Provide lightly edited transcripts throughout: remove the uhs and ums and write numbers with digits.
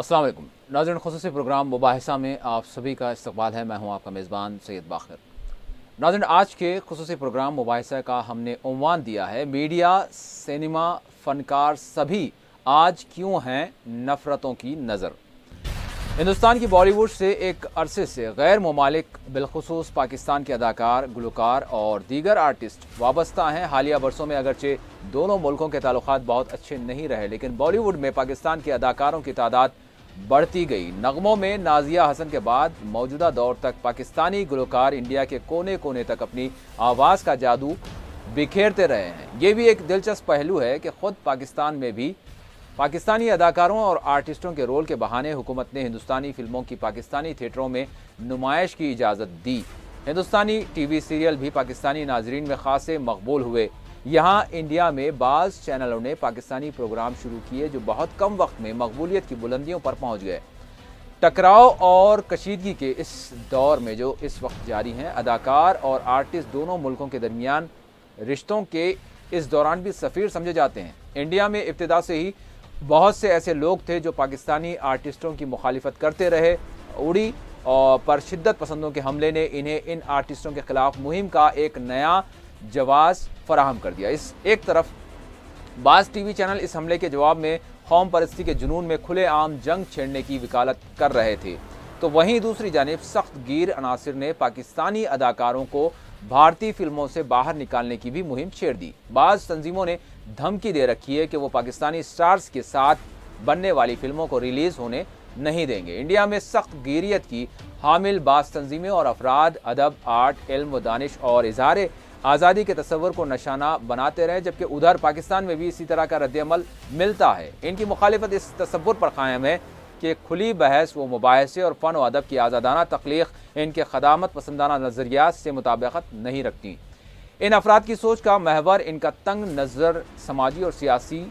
अस्सलाम वालेकुम नाज़रीन, ख़ुसूसी प्रोग्राम मुबाहिसा में आप सभी का इस्तकबाल है। मैं हूं आपका मेज़बान सैयद बाखिर। नाज़रीन, आज के ख़ुसूसी प्रोग्राम मुबाहिसा का हमने उन्वान दिया है मीडिया, सिनेमा, फ़नकार सभी आज क्यों हैं नफ़रतों की नज़र। हिंदुस्तान की बॉलीवुड से एक अरसे से गैर ममालिक बिलखुसूस पाकिस्तान के अदाकार, गुलकार और दीगर आर्टिस्ट वाबस्ता हैं। हालिया बरसों में अगरचे दोनों मुल्कों के ताल्लुकात बहुत अच्छे नहीं रहे, लेकिन बॉलीवुड में पाकिस्तान के अदाकारों की तादाद बढ़ती गई। नगमों में नाजिया हसन के बाद मौजूदा दौर तक पाकिस्तानी गुलकार इंडिया के कोने कोने तक अपनी आवाज़ का जादू बिखेरते रहे हैं। ये भी एक दिलचस्प पहलू है कि खुद पाकिस्तान में भी पाकिस्तानी अदाकारों और आर्टिस्टों के रोल के बहाने हुकूमत ने हिंदुस्तानी फिल्मों की पाकिस्तानी थिएटरों में नुमाइश की इजाज़त दी। हिंदुस्तानी टीवी सीरियल भी पाकिस्तानी नाजरीन में खासे मकबूल हुए। यहाँ इंडिया में बाज़ चैनलों ने पाकिस्तानी प्रोग्राम शुरू किए जो बहुत कम वक्त में मकबूलियत की बुलंदियों पर पहुँच गए। टकराव और कशीदगी के इस दौर में जो इस वक्त जारी हैं, अदाकार और आर्टिस्ट दोनों मुल्कों के दरमियान रिश्तों के इस दौरान भी सफ़ीर समझे जाते हैं। इंडिया में इब्तिदा से ही बहुत से ऐसे लोग थे जो पाकिस्तानी आर्टिस्टों की मुखालिफत करते रहे। उड़ी और पर शिद्दत पसंदों के हमले ने इन्हें इन आर्टिस्टों के खिलाफ मुहिम का एक नया जवाब फराहम कर दिया। इस एक तरफ बाज़ टीवी चैनल इस हमले के जवाब में कौम परस्ती के जुनून में खुलेआम जंग छेड़ने की वकालत कर रहे थे, तो वहीं दूसरी जानिब सख्त गिर अनासिर ने पाकिस्तानी अदाकारों को भारतीय फिल्मों से बाहर निकालने की भी मुहिम छेड़ दी। बाज़ तंजीमों ने धमकी दे रखी है कि वो पाकिस्तानी स्टार्स के साथ बनने वाली फिल्मों को रिलीज़ होने नहीं देंगे। इंडिया में सख्त गिरियत की हामिल बाज़ तंजीमें और अफराद अदब, आर्ट, इल्म व दानिश और इज़हार आज़ादी के तस्वर को निशाना बनाते रहे, जबकि उधर पाकिस्तान में भी इसी तरह का रद्द-ए-अमल मिलता है। इनकी मुखालिफत इस तसव्वुर पर कायम है कि खुली बहस व मुबाहिसे और फ़न व अदब की आज़ादाना तख्लीक इनके ख़दामत पसंदाना नज़रियात से मुताबिकत नहीं रखती। इन अफराद की सोच का महवर इनका तंग नज़र समाजी और सियासी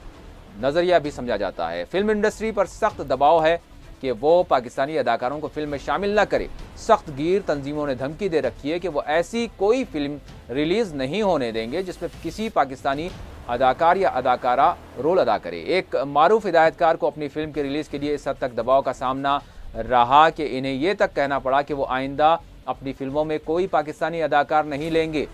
नज़रिया भी समझा जाता है। फिल्म इंडस्ट्री पर सख्त दबाव है कि वो पाकिस्तानी अदाकारों को फिल्म में शामिल न करे। सख्त गिर तंजीमों ने धमकी दे रखी है कि वो ऐसी कोई फिल्म रिलीज़ नहीं होने देंगे जिसमें किसी पाकिस्तानी अदाकार या अदाकारा रोल अदा करे। एक मारूफ हिदायतकार को अपनी फिल्म के रिलीज़ के लिए इस हद तक दबाव का सामना रहा कि इन्हें ये तक कहना पड़ा कि वो आइंदा अपनी फिल्मों में कोई पाकिस्तानी अदाकार नहीं लेंगे।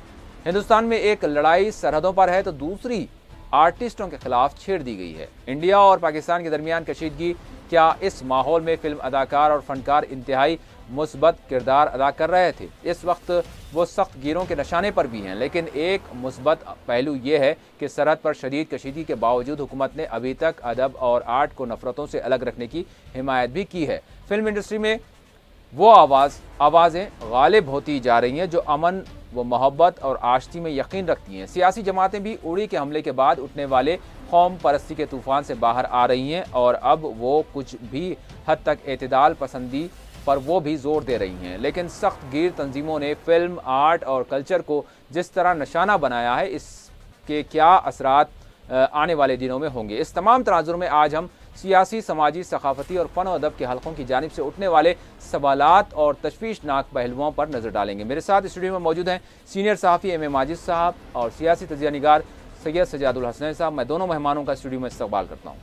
हिंदुस्तान में एक लड़ाई सरहदों पर है तो दूसरी आर्टिस्टों के खिलाफ छेड़ दी गई है। इंडिया और पाकिस्तान के दरमियान कशीदगी, क्या इस माहौल में फिल्म अदाकार और फनकार इंतहाई मुस्बत किरदार अदा कर रहे थे। इस वक्त वो सख्त गिरों के निशाने पर भी हैं, लेकिन एक मुस्बत पहलू ये है कि सरहद पर शदीद कशीदगी के बावजूद हुकूमत ने अभी तक अदब और आर्ट को नफरतों से अलग रखने की हिमायत भी की है। फिल्म इंडस्ट्री में वो आवाज़ें गालिब होती जा रही हैं जो अमन व मोहब्बत और आश्ती में यकीन रखती हैं। सियासी जमातें भी उड़ी के हमले के बाद उठने वाले कौम परस्ती के तूफ़ान से बाहर आ रही हैं और अब वो कुछ भी हद तक एतदाल पसंदी पर वो भी जोर दे रही हैं। लेकिन सख्त गिर तंजीमों ने फिल्म, आर्ट और कल्चर को जिस तरह निशाना बनाया है, इसके क्या असरात आने वाले दिनों में होंगे। इस तमाम तनाजुर में आज हम सियासी, समाजी, सकाफती और फ़न अदब के हलकों की जानिब से उठने वाले सवालात और तशवीशनाक पहलुओं पर नज़र डालेंगे। मेरे साथ स्टूडियो में मौजूद हैं सीनियर सहाफ़ी एम ए माजिद साहब और सियासी तजिया निगार सैयद सजादुल हसनैन साहब। मैं दोनों मेहमानों का स्टूडियो में इस्तकबाल करता हूँ।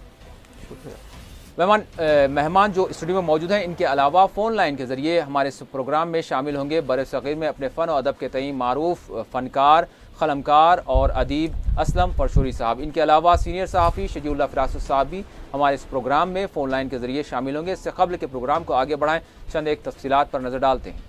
मेहमान जो स्टूडियो में मौजूद हैं, इनके अलावा फ़ोन लाइन के ज़रिए हमारे इस प्रोग्राम में शामिल होंगे बरसग़ीर में अपने फ़न और अदब के तई मारूफ फ़नकार, क़लमकार और अदीब असलम परशोरी साहब। इनके अलावा सीनियर सहाफ़ी शजीउल्लाह फ़रासुस साहब भी हमारे इस प्रोग्राम में फ़ोन लाइन के ज़रिए शामिल होंगे। इससे कबल के प्रोग्राम को आगे बढ़ाएं, चंद एक तफसीलात पर नज़र डालते हैं।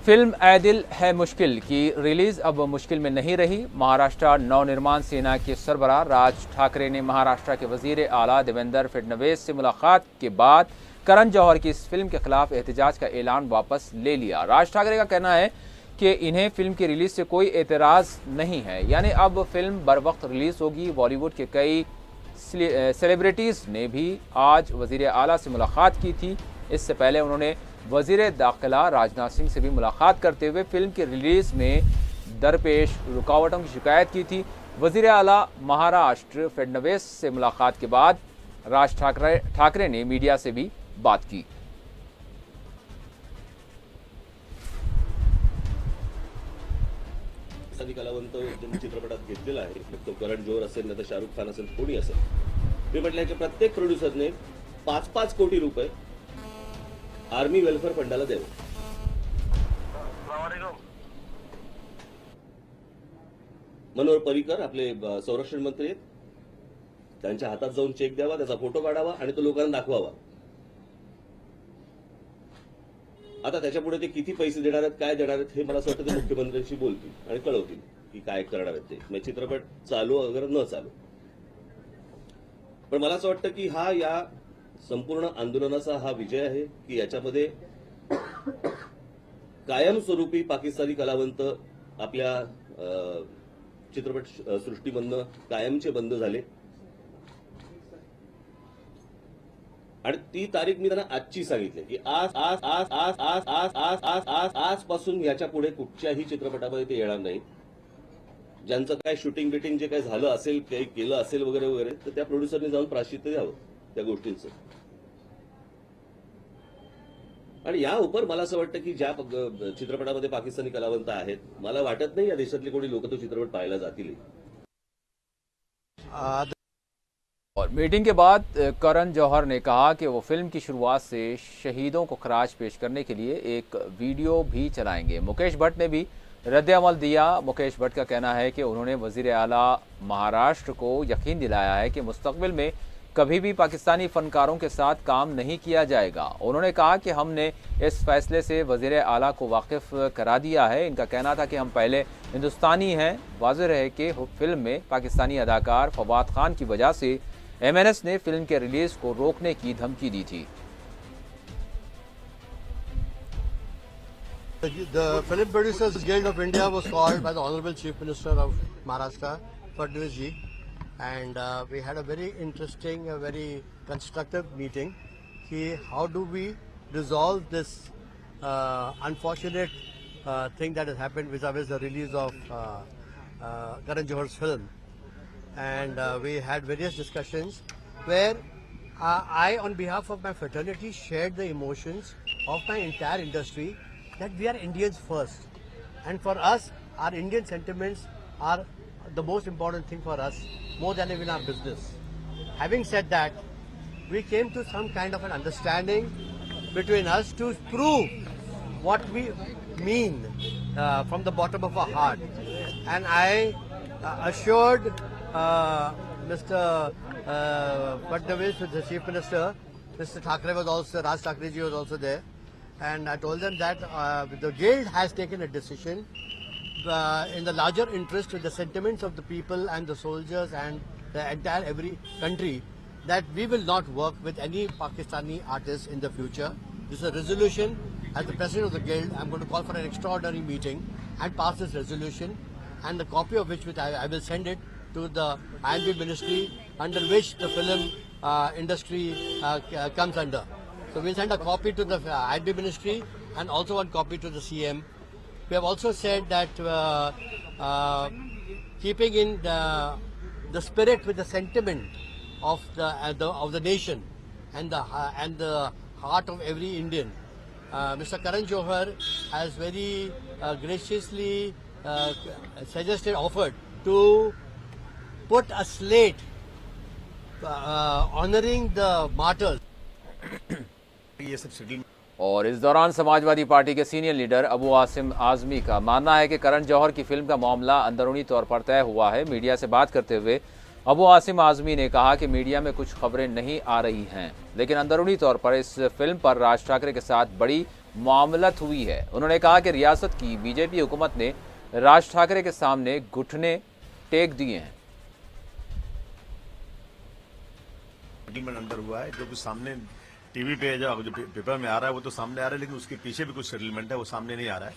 फिल्म ऐ दिल है मुश्किल की रिलीज़ अब मुश्किल में नहीं रही। महाराष्ट्र नवनिर्माण सेना के सरबराह राज ठाकरे ने महाराष्ट्र के वज़ीर आला देवेंद्र फडणवीस से मुलाकात के बाद करण जौहर की इस फिल्म के खिलाफ एहतजाज का ऐलान वापस ले लिया। राज ठाकरे का कहना है कि इन्हें फिल्म की रिलीज़ से कोई एतराज़ नहीं है, यानी अब फिल्म बर वक्त रिलीज़ होगी। बॉलीवुड के कई सेलिब्रिटीज़ ने भी आज वज़ीर आला से मुलाकात की थी। इससे पहले उन्होंने वज़ीर दाखिला राजनाथ सिंह से भी मुलाकात करते हुए फिल्म की रिलीज़ में दरपेश रुकावटों की शिकायत की थी। वज़ीर आला महाराष्ट्र फडणवीस से मुलाकात के बाद राज ठाकरे ने मीडिया से भी बात की। कलावंत चित्रपटात घेतलेला आहे, तो करण जोहर असेल ना तर शाहरुख खान असेल, कोणी असेल। मी म्हटलं की प्रत्येक प्रोड्युसरने 5-5 कोटी रुपये आर्मी वेलफेअर फंडाला द्यावे. मनोहर पर्रिकर आपले संरक्षण मंत्री आहेत, त्यांच्या हातात जाऊन चेक द्यावा, त्याचा फोटो काढावा आणि तो लोकांना दाखवावा. आता त्याच्यापुढे ते किती पैसे देणार आहेत, काय देणार आहेत, हे मला असं वाटतं ते मुख्यमंत्र्यांशी बोलतील आणि कळवतील की काय करणार आहेत ते. म्हणजे चित्रपट चालू वगैरे न चालू. पण मला असं वाटतं की हा या संपूर्ण आंदोलनाचा हा विजय आहे की याच्यामध्ये कायमस्वरूपी पाकिस्तानी कलावंत आपल्या चित्रपट सृष्टीमधनं कायमचे बंद झाले. आणि ती तारीख मी त्यांना आजची सांगितली की आज आज आज आज आज आज आज आज आज आजपासून याच्या पुढे कुठच्याही चित्रपटामध्ये ते येणार नाही. ज्यांचं काय शूटिंग बिटिंग जे काही झालं असेल, काही केलं असेल वगैरे वगैरे, तर त्या प्रोड्युसरने जाऊन प्रायश्चित्त द्यावं त्या गोष्टींचं. आणि या उपर मला असं वाटतं की ज्या चित्रपटामध्ये पाकिस्तानी कलावंत आहेत, मला वाटत नाही या देशातले कोणी लोक तो चित्रपट पाहायला जातील. और मीटिंग के बाद करण जौहर ने कहा कि वो फिल्म की शुरुआत से शहीदों को खराज पेश करने के लिए एक वीडियो भी चलाएंगे. मुकेश भट्ट ने भी रद्द-ए-अमल दिया. मुकेश भट्ट का कहना है कि उन्होंने वजीर आला महाराष्ट्र को यकीन दिलाया है कि मुस्तकबिल में कभी भी पाकिस्तानी फनकारों के साथ काम नहीं किया जाएगा. उन्होंने कहा कि हमने इस फैसले से वजीर आला को वाकिफ करा दिया है. इनका कहना था कि हम पहले हिंदुस्तानी हैं. वाज़ेह है कि फिल्म में पाकिस्तानी अदाकार फवाद खान की वजह से MNS ने फिल्म के रिलीज को रोकने की धमकी दी थी. The Film Producers Guild of India was called by the Honorable Chief Minister of Maharashtra, Fadnavis ji, and we had a very interesting, a very constructive meeting. How do we resolve this unfortunate thing that has happened vis-a-vis the release of Karan Johar's film? And we had various discussions where I, on behalf of my fraternity, shared the emotions of my entire industry that we are Indians first. And for us, our Indian sentiments are the most important thing for us, more than even our business. Having said that, we came to some kind of an understanding between us to prove what we mean from the bottom of our heart. And I assured Mr. Fadnavis, the Chief Minister, Mr. Thackeray was also, Raj Thackeray ji was also there, and I told them that the Guild has taken a decision in the larger interest of the sentiments of the people and the soldiers and the entire every country, that we will not work with any Pakistani artists in the future. This is a resolution. As the President of the Guild, I'm going to call for an extraordinary meeting and pass this resolution, and the copy of which I will send it to the INB Ministry, under which the film industry comes under. So we'll send a copy to the INB Ministry and also one copy to the CM. We have also said that keeping in the spirit with the sentiment of the nation and the heart of every Indian, Mr. Karan Johar has very graciously offered to put a slate honoring the martyrs. और इस दौरान Samajwadi party के senior leader Abu Asim Azmi का मानना है कि करण जौहर की film का मामला अंदरूनी तौर पर तय हुआ है. मीडिया से बात करते हुए अबू आसिम आजमी ने कहा कि मीडिया में कुछ खबरें नहीं आ रही हैं, लेकिन अंदरूनी तौर पर इस फिल्म पर राज ठाकरे के साथ बड़ी मामलत हुई है. उन्होंने कहा कि रियासत की बीजेपी हुकूमत ने राज ठाकरे के सामने घुटने टेक दिए हैं. सेटलमेंट अंदर हुआ है, जो कुछ सामने टीवी पे जो पेपर में आ रहा है वो तो सामने आ रहा है, लेकिन उसके पीछे भी कुछ सेटलमेंट है वो सामने नहीं आ रहा है.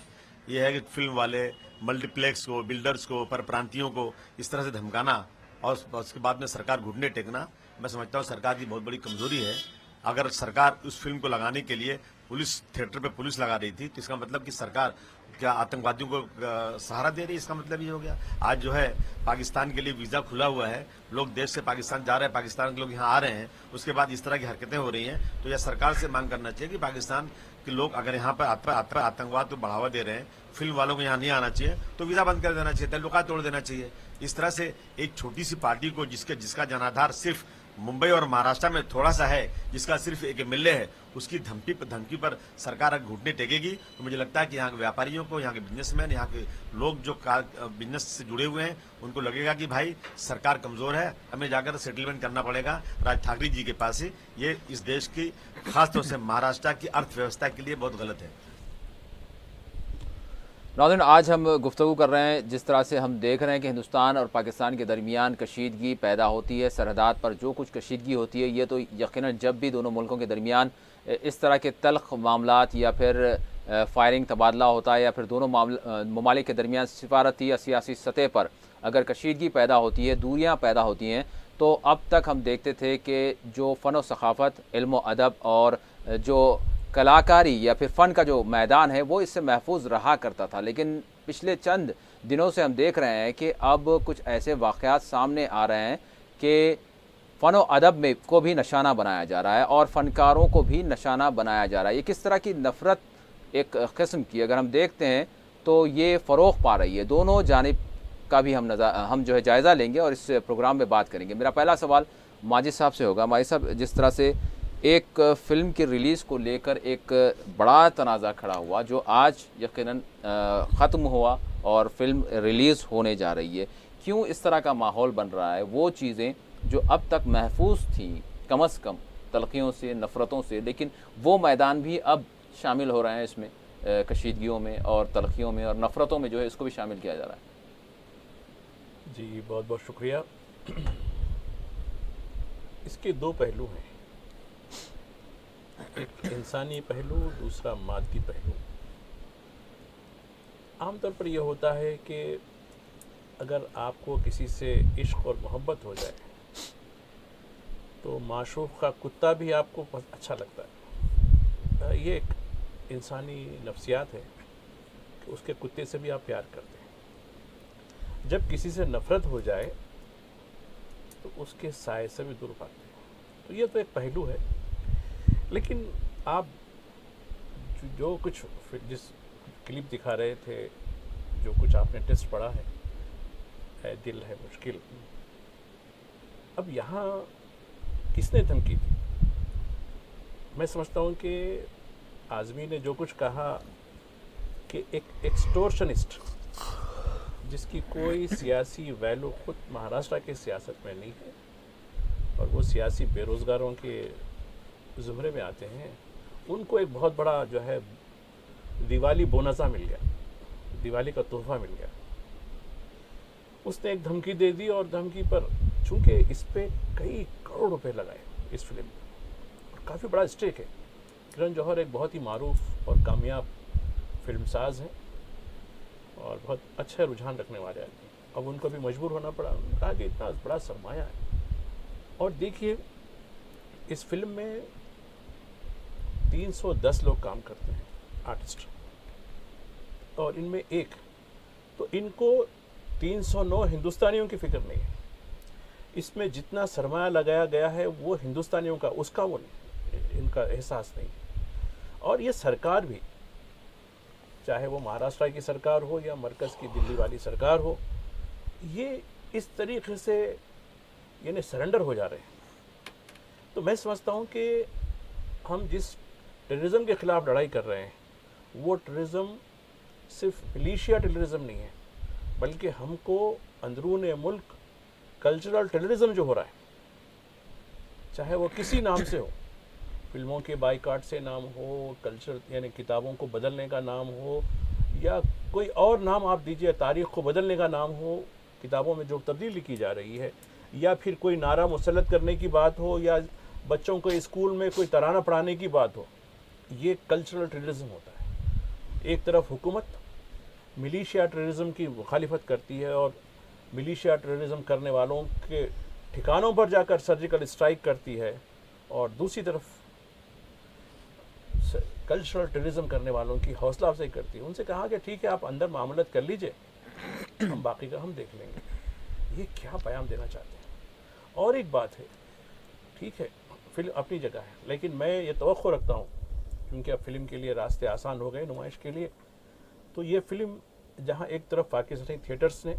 ये है कि फिल्म वाले मल्टीप्लेक्स को, बिल्डर्स को, परप्रांतियों को इस तरह से धमकाना और उसके बाद में सरकार घुटने टेकना, मैं समझता हूँ सरकार की बहुत बड़ी कमजोरी है. अगर सरकार उस फिल्म को लगाने के लिए पुलिस थिएटर पे पुलिस लगा रही थी, तो इसका मतलब कि सरकार क्या आतंकवादियों को सहारा दे रही है, इसका मतलब ये हो गया. आज जो है पाकिस्तान के लिए वीजा खुला हुआ है, लोग देश से पाकिस्तान जा रहे हैं, पाकिस्तान के लोग यहाँ आ रहे हैं, उसके बाद इस तरह की हरकतें हो रही हैं. तो यह सरकार से मांग करना चाहिए कि पाकिस्तान के लोग अगर यहाँ पर आतंकवाद को बढ़ावा दे रहे हैं, फिल्म वालों को यहाँ नहीं आना चाहिए, तो वीजा बंद कर देना चाहिए, ताल्लुकात तोड़ देना चाहिए. इस तरह से एक छोटी सी पार्टी को जिसका जनाधार सिर्फ मुंबई और महाराष्ट्र में थोड़ा सा है, जिसका सिर्फ एक एमएलए है, उसकी धमकी पर सरकार अगर घुटने टेकेगी तो मुझे लगता है कि यहाँ के व्यापारियों को, यहाँ के बिजनेसमैन, यहाँ के लोग जो बिजनेस से जुड़े हुए हैं, उनको लगेगा कि भाई सरकार कमजोर है, हमें जाकर सेटलमेंट करना पड़ेगा राज ठाकरे जी के पास ही। ये इस देश की, खासतौर से महाराष्ट्र की अर्थव्यवस्था के लिए बहुत गलत है। नाज़रीन, आज हम गुफ्तगू कर रहे हैं, जिस तरह से हम देख रहे हैं कि हिंदुस्तान और पाकिस्तान के दरमियान कशीदगी पैदा होती है, सरहदात पर जो कुछ कशीदगी होती है, ये तो यकीनन जब भी दोनों मुल्कों के दरमियान इस तरह के तल्ख मामलात या फिर फायरिंग तबादला होता है या फिर दोनों ममालिक के दरमियान सिफारती या सियासी सतह पर अगर कशीदगी पैदा होती है, दूरियाँ पैदा होती हैं, तो अब तक हम देखते थे कि जो फ़न व सखाफ़त, इल्म व अदब और जो कलाकारी या फिर फ़न का जो मैदान है वो इससे महफूज रहा करता था। लेकिन पिछले चंद दिनों से हम देख रहे हैं कि अब कुछ ऐसे वाक़यात सामने आ रहे हैं कि फ़न व अदब में को भी निशाना बनाया जा रहा है और फ़नकारों को भी निशाना बनाया जा रहा है। ये किस तरह की नफ़रत एक किस्म की अगर हम देखते हैं तो ये फ़रोग़ पा रही है। दोनों जानिब का भी हम जो है जायज़ा लेंगे और इस प्रोग्राम में बात करेंगे। मेरा पहला सवाल माजिद साहब से होगा। माजिद साहब, जिस तरह से एक फ़िल्म की रिलीज़ को लेकर एक बड़ा तनाज़ा खड़ा हुआ जो आज यकीनन ख़त्म हुआ और फिल्म रिलीज़ होने जा रही है, क्यों इस तरह का माहौल बन रहा है? वो चीज़ें जो अब तक महफूज थी कम अज़ कम तलख़ियों से, नफ़रतों से, लेकिन वो मैदान भी अब शामिल हो रहे हैं इसमें, कशीदगियों में और तलख़ियों में और नफ़रतों में जो है इसको भी शामिल किया जा रहा है। जी बहुत बहुत शुक्रिया। इसके दो पहलू हैं, एक इंसानी पहलू, दूसरा मादी पहलू। आमतौर पर यह होता है कि अगर आपको किसी से इश्क और मोहब्बत हो जाए तो माशूक़ का कुत्ता भी आपको बहुत अच्छा लगता है। ये एक इंसानी नफ्सियात है कि उसके कुत्ते से भी आप प्यार करते हैं। जब किसी से नफ़रत हो जाए तो उसके साए से भी दूर भागते हैं। तो ये तो एक पहलू है। लेकिन आप जो कुछ जिस क्लिप दिखा रहे थे, जो कुछ आपने टेस्ट पढ़ा है दिल है मुश्किल, अब यहाँ किसने धमकी दी? मैं समझता हूँ कि आज़मी ने जो कुछ कहा कि एक एक्सटोर्शनिस्ट जिसकी कोई सियासी वैल्यू खुद महाराष्ट्र के सियासत में नहीं है और वो सियासी बेरोज़गारों के ज़ुमरे में आते हैं, उनको एक बहुत बड़ा जो है दिवाली बोनसा मिल गया, दिवाली का तोहफा मिल गया। उसने एक धमकी दे दी और धमकी पर चूंकि इस पे कई करोड़ रुपए लगाए इस फिल्म में और काफ़ी बड़ा स्टेक है। किरण जौहर एक बहुत ही मारूफ और कामयाब फिल्मसाज हैं और बहुत अच्छा रुझान रखने वाले आदमी। अब उनको भी मजबूर होना पड़ा, उन्होंने कहा कि इतना बड़ा सरमाया है। और देखिए इस फिल्म में 310 लोग काम करते हैं, आर्टिस्ट, और इनमें एक तो इनको 309 हिंदुस्तानियों की फिक्र नहीं है। इसमें जितना सरमाया लगाया गया है वो हिंदुस्तानियों का, उसका वो नहीं, इनका एहसास नहीं। और ये सरकार भी, चाहे वो महाराष्ट्र की सरकार हो या मरकज़ की दिल्ली वाली सरकार हो, ये इस तरीके से यानी सरेंडर हो जा रहे हैं। तो मैं समझता हूँ कि हम जिस टेररिज्म के ख़िलाफ़ लड़ाई कर रहे हैं वो टेररिज्म सिर्फ मिलिशिया टेररिज्म नहीं है, बल्कि हमको अंदरून मुल्क कल्चरल टेररिज्म जो हो रहा है, चाहे वो किसी नाम से हो, फिल्मों के बाइकाट से नाम हो, कल्चर यानी किताबों को बदलने का नाम हो, या कोई और नाम आप दीजिए, तारीख़ को बदलने का नाम हो, किताबों में जो तब्दीली की जा रही है, या फिर कोई नारा मुसल्लत करने की बात हो, या बच्चों को स्कूल में कोई तराना पढ़ाने की बात हो, ये कल्चरल टेररिज्म होता है। एक तरफ हुकूमत मिलिशिया टेररिज्म की मुखालिफत करती है और मिलिशिया टेररिज्म करने वालों के ठिकानों पर जाकर सर्जिकल स्ट्राइक करती है, और दूसरी तरफ कल्चरल टेररिज्म करने वालों की हौसला अफजाई करती है। उनसे कहा कि ठीक है आप अंदर मामलत कर लीजिए, हम बाकी का हम देख लेंगे। ये क्या पैगाम देना चाहते हैं? और एक बात है, ठीक है फिल्म अपनी जगह है, लेकिन मैं ये तवक्को रखता हूँ, क्योंकि अब फिल्म के लिए रास्ते आसान हो गए नुमाइश के लिए, तो ये फिल्म जहाँ एक तरफ पाकिस्तानी थिएटर्स ने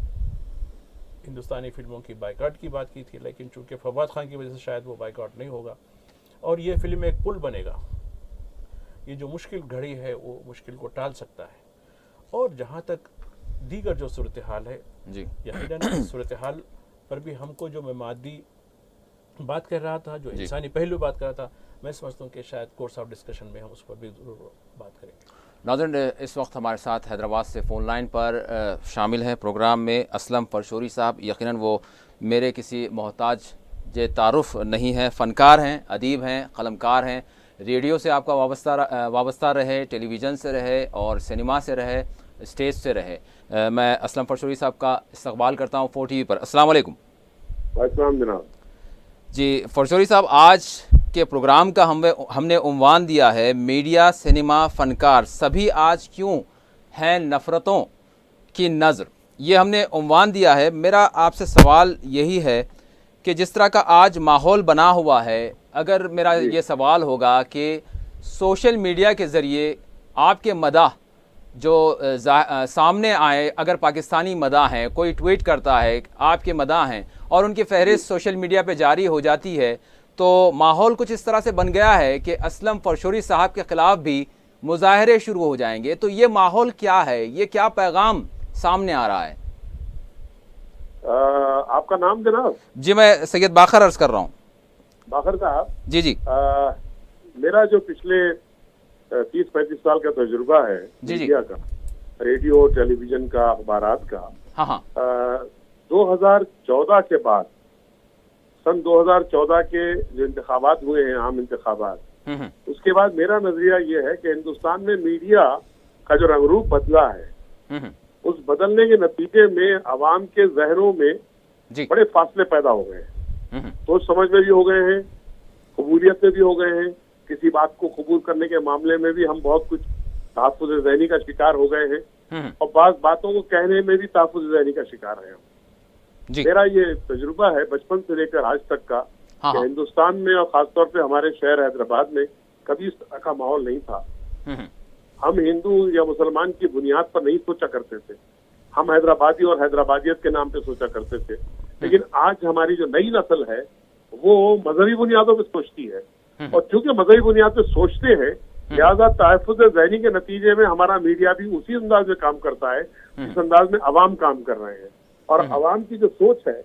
हिंदुस्तानी फिल्मों की बाइकआउट की बात की थी, लेकिन चूंकि फवाद खान की वजह से शायद वो बाइकआउट नहीं होगा और ये फिल्म एक पुल बनेगा। ये जो मुश्किल घड़ी है वो मुश्किल को टाल सकता है। और जहाँ तक दीगर जो सूरत हाल है जी, यकीनन सूरत हाल पर भी हमको जो मैं मादी बात कर रहा था, जो जी। इंसानी पहलू बात कर रहा था, मैं समझता हूँ कि शायद कोर्स ऑफ डिस्कशन में हम उस पर भी ज़रूर बात करेंगे। नाज़रीन, इस वक्त हमारे साथ हैदराबाद से फ़ोन लाइन पर शामिल हैं प्रोग्राम में असलम फरशोरी साहब। यकीनन वो मेरे किसी मोहताज जे तारुफ नहीं है, फ़नकार हैं, अदीब हैं, कलमकार हैं। रेडियो से आपका वाबस्ता रहे, टेलीविज़न से रहे और सिनेमा से रहे, स्टेज से रहे। मैं असलम फरशोरी साहब का इस्तकबाल करता हूँ 4TV पर। अस्सलाम वालेकुम। वालेकुम जनाब। जी फरशोरी साहब, आज के प्रोग्राम का हमने उन्वान दिया है मीडिया, सिनेमा, फ़नकार सभी आज क्यों हैं नफ़रतों की नज़र, ये हमने उन्वान दिया है। मेरा आपसे सवाल यही है कि जिस तरह का आज माहौल बना हुआ है, अगर मेरा ये सवाल होगा कि सोशल मीडिया के ज़रिए आपके मदाह जो सामने आए, अगर पाकिस्तानी मदाह हैं, कोई ट्वीट करता है आपके मदाह हैं और उनकी फहरिस्त सोशल मीडिया पे जारी हो जाती है, तो माहौल कुछ इस तरह से बन गया है कि असलम फरशोरी साहब के ख़िलाफ़ भी मुजाहरे शुरू हो जाएंगे। तो ये माहौल क्या है, ये क्या पैगाम सामने आ रहा है? आपका नाम जनाब? जी मैं सैयद बाखर अर्ज़ कर रहा हूँ। बाखर साहब जी जी। मेरा जो पिछले 30-35 साल का तजुर्बा है जी, मीडिया का, रेडियो, टेलीविजन का, अखबारात का, हाँ हाँ 2014 के बाद, सन 2014 के जो इंतखाबात हुए हैं, आम इंतखाबात, उसके बाद मेरा नजरिया ये है कि हिंदुस्तान में मीडिया का जो रंगरूप बदला है, उस बदलने के नतीजे में अवाम के जहनों में जी बड़े फासले पैदा हो गए हैं। सोच समझ में भी हो गए हैं, कबूलियत में भी हो गए हैं, किसी बात को कबूल करने के मामले में भी हम बहुत कुछ तहफ़्फ़ुज़ ज़हनी का शिकार हो गए हैं और बाज़ बातों को कहने में भी तहफ़्फ़ुज़ ज़हनी का शिकार है। जी। मेरा ये तजुर्बा है बचपन से लेकर आज तक का हाँ, कि हाँ। हिंदुस्तान में और खासतौर पे हमारे शहर हैदराबाद में कभी इस तरह का माहौल नहीं था। हम हिंदू या मुसलमान की बुनियाद पर नहीं सोचा करते थे, हम हैदराबादी और हैदराबादियत के नाम पे सोचा करते थे। लेकिन आज हमारी जो नई नस्ल है वो मजहबी बुनियादों पे सोचती है, और चूंकि मजहबी बुनियाद पे सोचते हैं, लिहाजा तहफ़्फ़ुज़ ज़हनी के नतीजे में हमारा मीडिया भी उसी अंदाज में काम करता है जिस अंदाज में अवाम काम कर रहे हैं। और अवाम की जो सोच है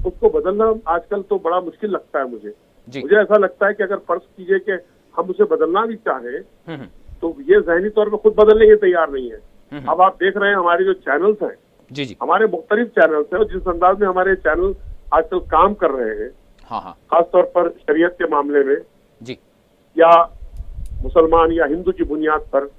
उसको बदलना आजकल तो बड़ा मुश्किल लगता है मुझे ऐसा लगता है कि अगर फर्ज कीजिए कि हम उसे बदलना भी चाहें तो ये ज़हनी तौर पे खुद बदलने के तैयार नहीं है। अब आप देख रहे हैं हमारे जो चैनल्स हैं, जी जी, हमारे मुख्तलिफ चैनल्स हैं, और जिस अंदाज में हमारे चैनल आजकल काम कर रहे हैं, हाँ हाँ खासतौर पर शरीयत के मामले में जी, या मुसलमान या हिंदू की बुनियाद पर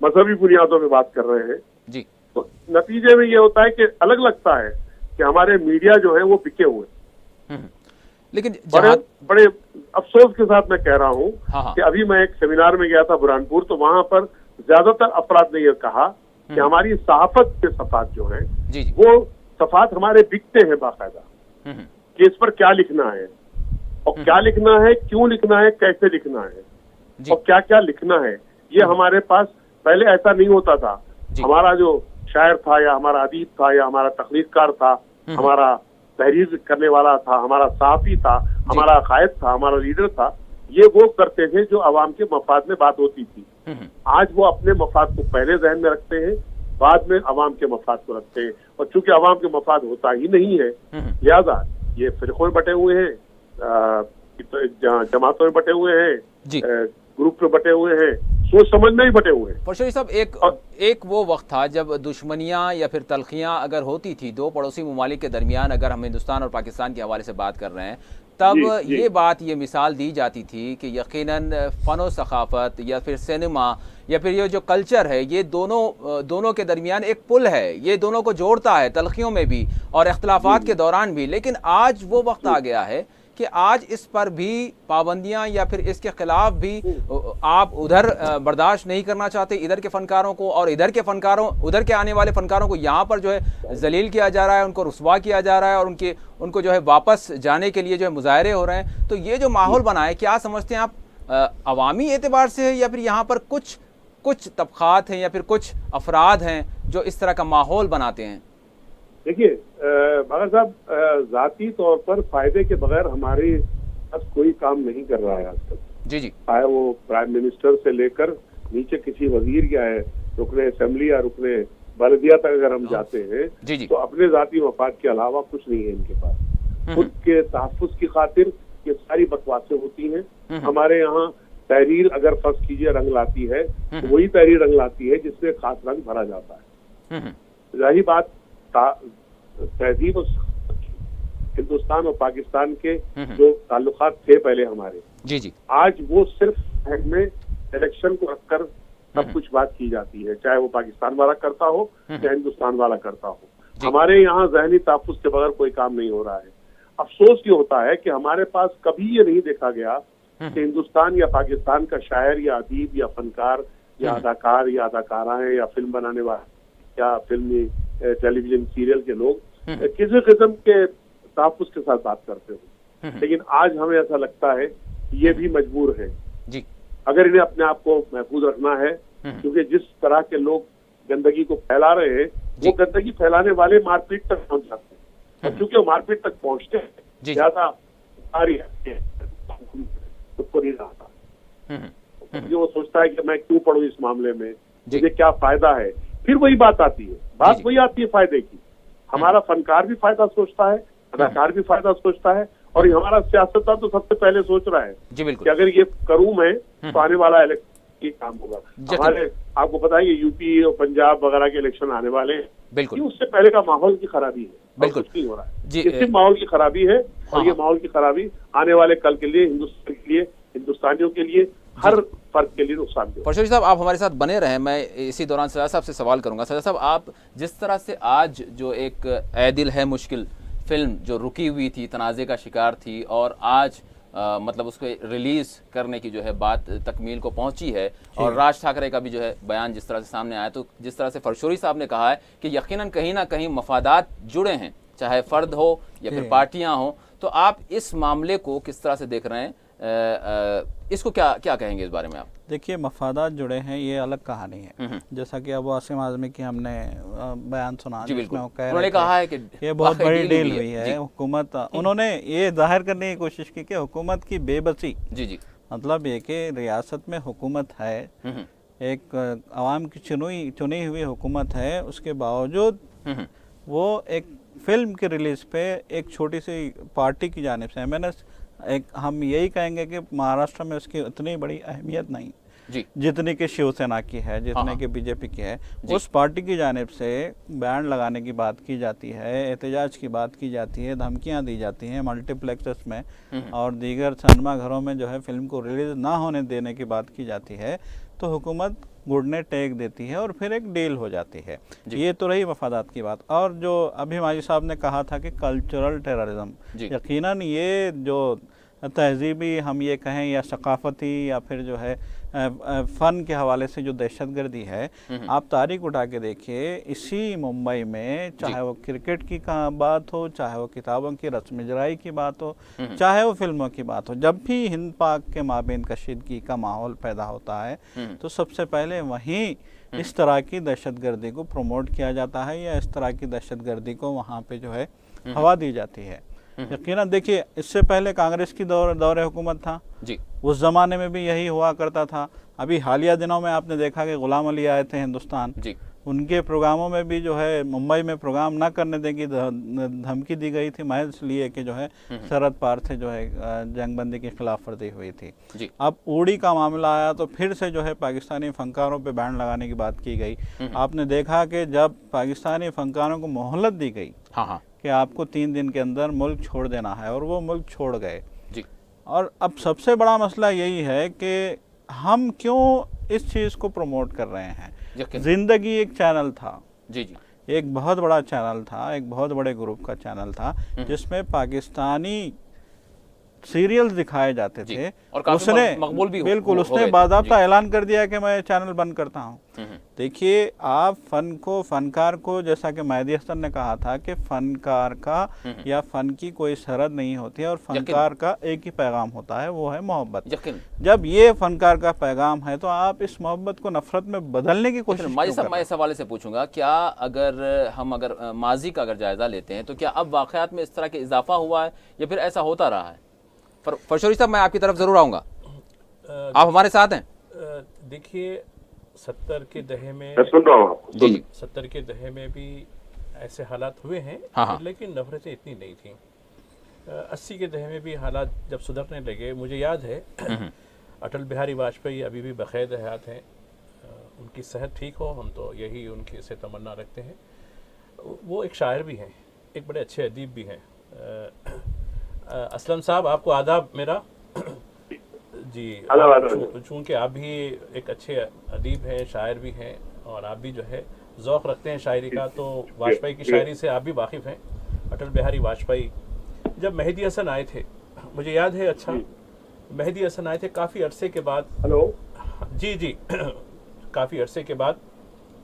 मजहबी बुनियादों में बात कर रहे हैं, जी तो नतीजे में ये होता है कि अलग लगता है कि हमारे मीडिया जो है वो बिके हुए। लेकिन बड़े बड़े अफसोस के साथ मैं कह रहा हूँ हाँ, हाँ। कि अभी मैं एक सेमिनार में गया था बुरहानपुर, तो वहां पर ज्यादातर अफराद ने यह कहा कि हमारी सहाफत के सफात जो है जी जी, वो सफात हमारे बिकते हैं बाकायदा कि इस पर क्या लिखना है और क्या लिखना है, क्यों लिखना है, कैसे लिखना है जी। और क्या क्या लिखना है। ये हमारे पास पहले ऐसा नहीं होता था। हमारा जो शायर था या हमारा अदीब था या हमारा तख्लीक़कार था, हमारा तहरीर करने वाला था, हमारा सहाफ़ी था, हमारा अकायद था, हमारा लीडर था, ये वो करते थे जो अवाम के मफाद में बात होती थी। आज वो अपने मफाद को पहले जहन में रखते हैं, बाद में अवाम के मफाद को रखते हैं, और चूंकि अवाम के मफाद होता ही नहीं है, लिहाजा ये फिरकों में बटे हुए हैं, जमातों में बटे हुए हैं, ग्रुप में बटे हुए हैं, सोच समझ में ही बटे हुए हैं। फरशोरी साहब, एक वो वक्त था जब दुश्मनियाँ या फिर तलखियाँ अगर होती थी दो पड़ोसी ममालिक के दरमियान, अगर हम हिंदुस्तान और पाकिस्तान के हवाले से बात कर रहे हैं, तब ये मिसाल दी जाती थी कि यकीनन फ़न व सखाफ़त या फिर सिनेमा या फिर ये जो कल्चर है, ये दोनों के दरमियान एक पुल है, ये दोनों को जोड़ता है तलखियों में भी और इख्तलाफात के दौरान भी। लेकिन आज वो वक्त आ गया है कि आज इस पर भी पाबंदियां या फिर इसके खिलाफ भी आप उधर बर्दाश्त नहीं करना चाहते, इधर के फ़नकारों को, और उधर के आने वाले फ़नकारों को यहाँ पर जो है जलील किया जा रहा है, उनको रुस्वा किया जा रहा है, और उनको जो है वापस जाने के लिए जो है मुजाहरे हो रहे हैं। तो ये जो माहौल बना है, क्या समझते हैं आप अवामी एतबार से है या फिर यहाँ पर कुछ तबक़ात हैं या फिर कुछ अफराद हैं जो इस तरह का माहौल बनाते हैं? देखिए बाबा साहब, जाती तौर पर फायदे के बगैर हमारे पास कोई काम नहीं कर रहा है आजकल। जी जी चाहे वो प्राइम मिनिस्टर से लेकर नीचे किसी वजीर या रुकने असेंबली या रुकने बल्दिया तक अगर हम जाते हैं जी जी तो अपने जाती मफाद के अलावा कुछ नहीं है इनके पास। खुद के तहफ्फुज़ की खातिर ये सारी बकवासें होती हैं। हमारे यहाँ तहरीर अगर फर्ज कीजिए रंग लाती है तो वही तहरीर रंग लाती है जिसमें खास रंग भरा जाता है। रही बात तहजीब और हिंदुस्तान और पाकिस्तान के जो ताल्लुकात थे पहले हमारे, जी जी आज वो सिर्फ हेड में इलेक्शन को रखकर सब कुछ बात की जाती है, चाहे वो पाकिस्तान वाला करता हो या हिंदुस्तान वाला करता हो। हमारे यहाँ ज़हनी तहफ्फुज़ के बगैर कोई काम नहीं हो रहा है। अफसोस ये होता है कि हमारे पास कभी ये नहीं देखा गया कि हिंदुस्तान या पाकिस्तान का शायर या अदीब या फनकार या अदाकार या अदाकाराएं या फिल्म बनाने वाले या फिल्मी टेलीविजन सीरियल के लोग किसी किस्म के तहफ्फुज़ के साथ बात करते हो। लेकिन आज हमें ऐसा लगता है कि ये भी मजबूर है जी अगर इन्हें अपने आप को महफूज रखना है, क्योंकि जिस तरह के लोग गंदगी को फैला रहे हैं वो गंदगी फैलाने वाले मारपीट तक पहुंच जाते हैं, और क्योंकि वो मारपीट तक पहुंचते हैं ज्यादा उसको नहीं आता। जो वो सोचता है कि मैं क्यों पढ़ूं इस मामले में, मुझे क्या फायदा है, फिर वही बात आती है, बात वही आती है फायदे की। हमारा फनकार भी फायदा सोचता है, अदाकार भी फायदा सोचता है, और ये हमारा सियासतदान तो सबसे पहले सोच रहा है जी बिल्कुल कि अगर ये करूं मैं तो आने वाला इलेक्शन ये काम होगा। हमारे आपको पता है ये यूपी और पंजाब वगैरह के इलेक्शन आने वाले हैं, बिल्कुल उससे पहले का माहौल की खराबी है, बिल्कुल कुछ नहीं हो रहा है जी, ये सिर्फ माहौल की खराबी है। और ये माहौल की खराबी आने वाले कल के लिए, हिंदुस्तान के लिए, हिंदुस्तानियों के लिए, हर फर्क के लिए नुकसानदेह। परशोरी साहब आप हमारे साथ बने रहें, मैं इसी दौरान सजा साहब से सवाल करूंगा। सजा साहब, आप जिस तरह से आज जो एक ऐ दिल है मुश्किल फिल्म जो रुकी हुई थी, तनाज़े का शिकार थी, और आज मतलब उसको रिलीज़ करने की जो है बात तकमील को पहुंची है, और राज ठाकरे का भी जो है बयान जिस तरह से सामने आया, तो जिस तरह से परशोरी साहब ने कहा है कि यकीनन कहीं ना कहीं मफादात जुड़े हैं, चाहे फ़र्द हो या फिर पार्टियां हो, तो आप इस मामले को किस तरह से देख रहे हैं? इसको क्या कहेंगे इस बारे में आप? देखिए, मफादात जुड़े हैं ये अलग कहानी है। जैसा कि अबू आसिम आज़मी की हमने बयान सुना, जिसमें वो कह उन्होंने कहा है कि ये बहुत बड़ी डील हुई है। हुकूमत, उन्होंने ये जाहिर करने की कोशिश की कि हुकूमत की बेबसी, जी जी मतलब ये कि रियासत में हुकूमत है, एक अवाम की चुनी हुई हुकूमत है, उसके बावजूद वो एक फिल्म के रिलीज़ पे एक छोटी सी पार्टी की जानिब से, मैंने एक हम यही कहेंगे कि महाराष्ट्र में उसकी उतनी बड़ी अहमियत नहीं जी जितनी कि शिवसेना की है, जितने कि बीजेपी की है। उस पार्टी की जानिब से बैन लगाने की बात की जाती है, एहतजाज की बात की जाती है, धमकियां दी जाती हैं मल्टीप्लेक्सेस में और दीगर सिनेमा घरों में जो है फिल्म को रिलीज़ ना होने देने की बात की जाती है, तो हुकूमत घुटने टेक देती है और फिर एक डील हो जाती है। ये तो रही वफादात की बात। और जो अभी माजी साहब ने कहा था कि कल्चरल टेररिज्म, यकीनन ये जो तहजीबी हम ये कहें या सकाफ़ती या फिर जो है फ़न के हवाले से जो दहशतगर्दी है, आप तारीख उठा के देखिए, इसी मुंबई में चाहे वो क्रिकेट की बात हो, चाहे वो किताबों की रस्म इजराई की बात हो, चाहे वो फिल्मों की बात हो, जब भी हिंद पाक के माबेन कशीदगी का माहौल पैदा होता है तो सबसे पहले वहीं इस तरह की दहशतगर्दी को प्रमोट किया जाता है या इस तरह की दहशतगर्दी को वहाँ पे जो है हवा दी जाती है। यकीनन देखिए, इससे पहले कांग्रेस की दौरे हुकूमत था जी, उस ज़माने में भी यही हुआ करता था। अभी हालिया दिनों में आपने देखा कि गुलाम अली आए थे हिंदुस्तान जी, उनके प्रोग्रामों में भी जो है मुंबई में प्रोग्राम ना करने देगी धमकी दी गई थी, महज इसलिए कि जो है शरद पार से जो है जंगबंदी की खिलाफ वर्जी हुई थी जी। अब उड़ी का मामला आया तो फिर से जो है पाकिस्तानी फनकारों पे बैन लगाने की बात की गई। आपने देखा कि जब पाकिस्तानी फनकारों को मोहलत दी गई कि आपको 3 दिन के अंदर मुल्क छोड़ देना है, और वो मुल्क छोड़ गए जी। और अब सबसे बड़ा मसला यही है कि हम क्यों इस चीज़ को प्रमोट कर रहे हैं। जिंदगी एक चैनल था जी जी, एक बहुत बड़ा चैनल था, एक बहुत बड़े ग्रुप का चैनल था, जिसमें पाकिस्तानी सीरियल्स दिखाए जाते जी, थे, और काफी उसने मकबूल भी बिल्कुल हो उसने गए थे। बाकायदा ऐलान कर दिया कि मैं चैनल बंद करता हूँ। देखिए, आप फन को, फनकार को, जैसा कि मेहदी हसन ने कहा था कि फनकार का या फन की कोई सरहद नहीं होती है और फनकार का एक ही पैगाम होता है, वो है मोहब्बत। यकीन। जब ये फनकार का पैगाम है तो आप इस मोहब्बत को नफरत में बदलने की कोशिश माजी क्यों साहब, कर मैं रहे इस हवाले से पूछूंगा, क्या अगर माजी का अगर जायजा लेते हैं तो क्या अब वाकयात में इस तरह के इजाफा हुआ है या फिर ऐसा होता रहा है? फरशोरी साहब, मैं आपकी तरफ जरूर आऊंगा, आप हमारे साथ हैं। देखिए, 70 के दहे में, मैं सुन रहा हूँ आपको। जी जी 70 के दहे में भी ऐसे हालात हुए हैं, हाँ, हाँ। लेकिन नफरतें इतनी नहीं थी। 80 के दहे में भी हालात जब सुधरने लगे, मुझे याद है अटल बिहारी वाजपेयी अभी भी बखैर हयात हैं, उनकी सेहत ठीक हो, हम तो यही उनकी से तमन्ना रखते हैं। वो एक शायर भी हैं, एक बड़े अच्छे अदीब भी हैं। असलम साहब, आपको आदाब मेरा। जी, चूँकि आप भी एक अच्छे अदीब हैं, शायर भी हैं, और आप भी जो है ज़ौक़ रखते हैं शायरी का, तो वाजपेयी की शायरी से आप भी वाकिफ़ हैं। अटल बिहारी वाजपेयी, जब मेहदी हसन आए थे, मुझे याद है, अच्छा, मेहदी हसन आए थे काफ़ी अरसे के बाद। हेलो। जी जी काफ़ी अरसे के बाद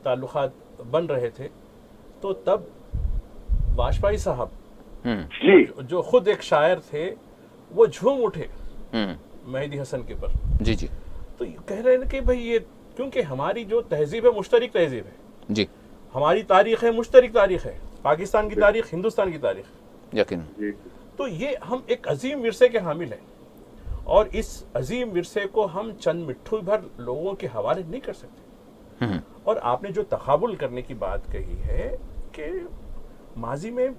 ताल्लुकात बन रहे थे, तो तब वाजपेयी साहब जो खुद एक शायर थे, वो झूम उठे मेहदी हसन के पर। जी जी तो कह रहे हैं कि भाई ये, क्योंकि हमारी जो तहजीब है मुश्तरक तहजीब है जी, हमारी तारीख है मुश्तरक तारीख है, पाकिस्तान की तारीख, हिंदुस्तान की तारीख, यकीन। तो ये हम एक अजीम विरसे के हामिल हैं, और इस अजीम विरसे को हम चंद मिट्ठू भर लोगों के हवाले नहीं कर सकते। और आपने जो तकाबुल करने की बात कही है कि माजी में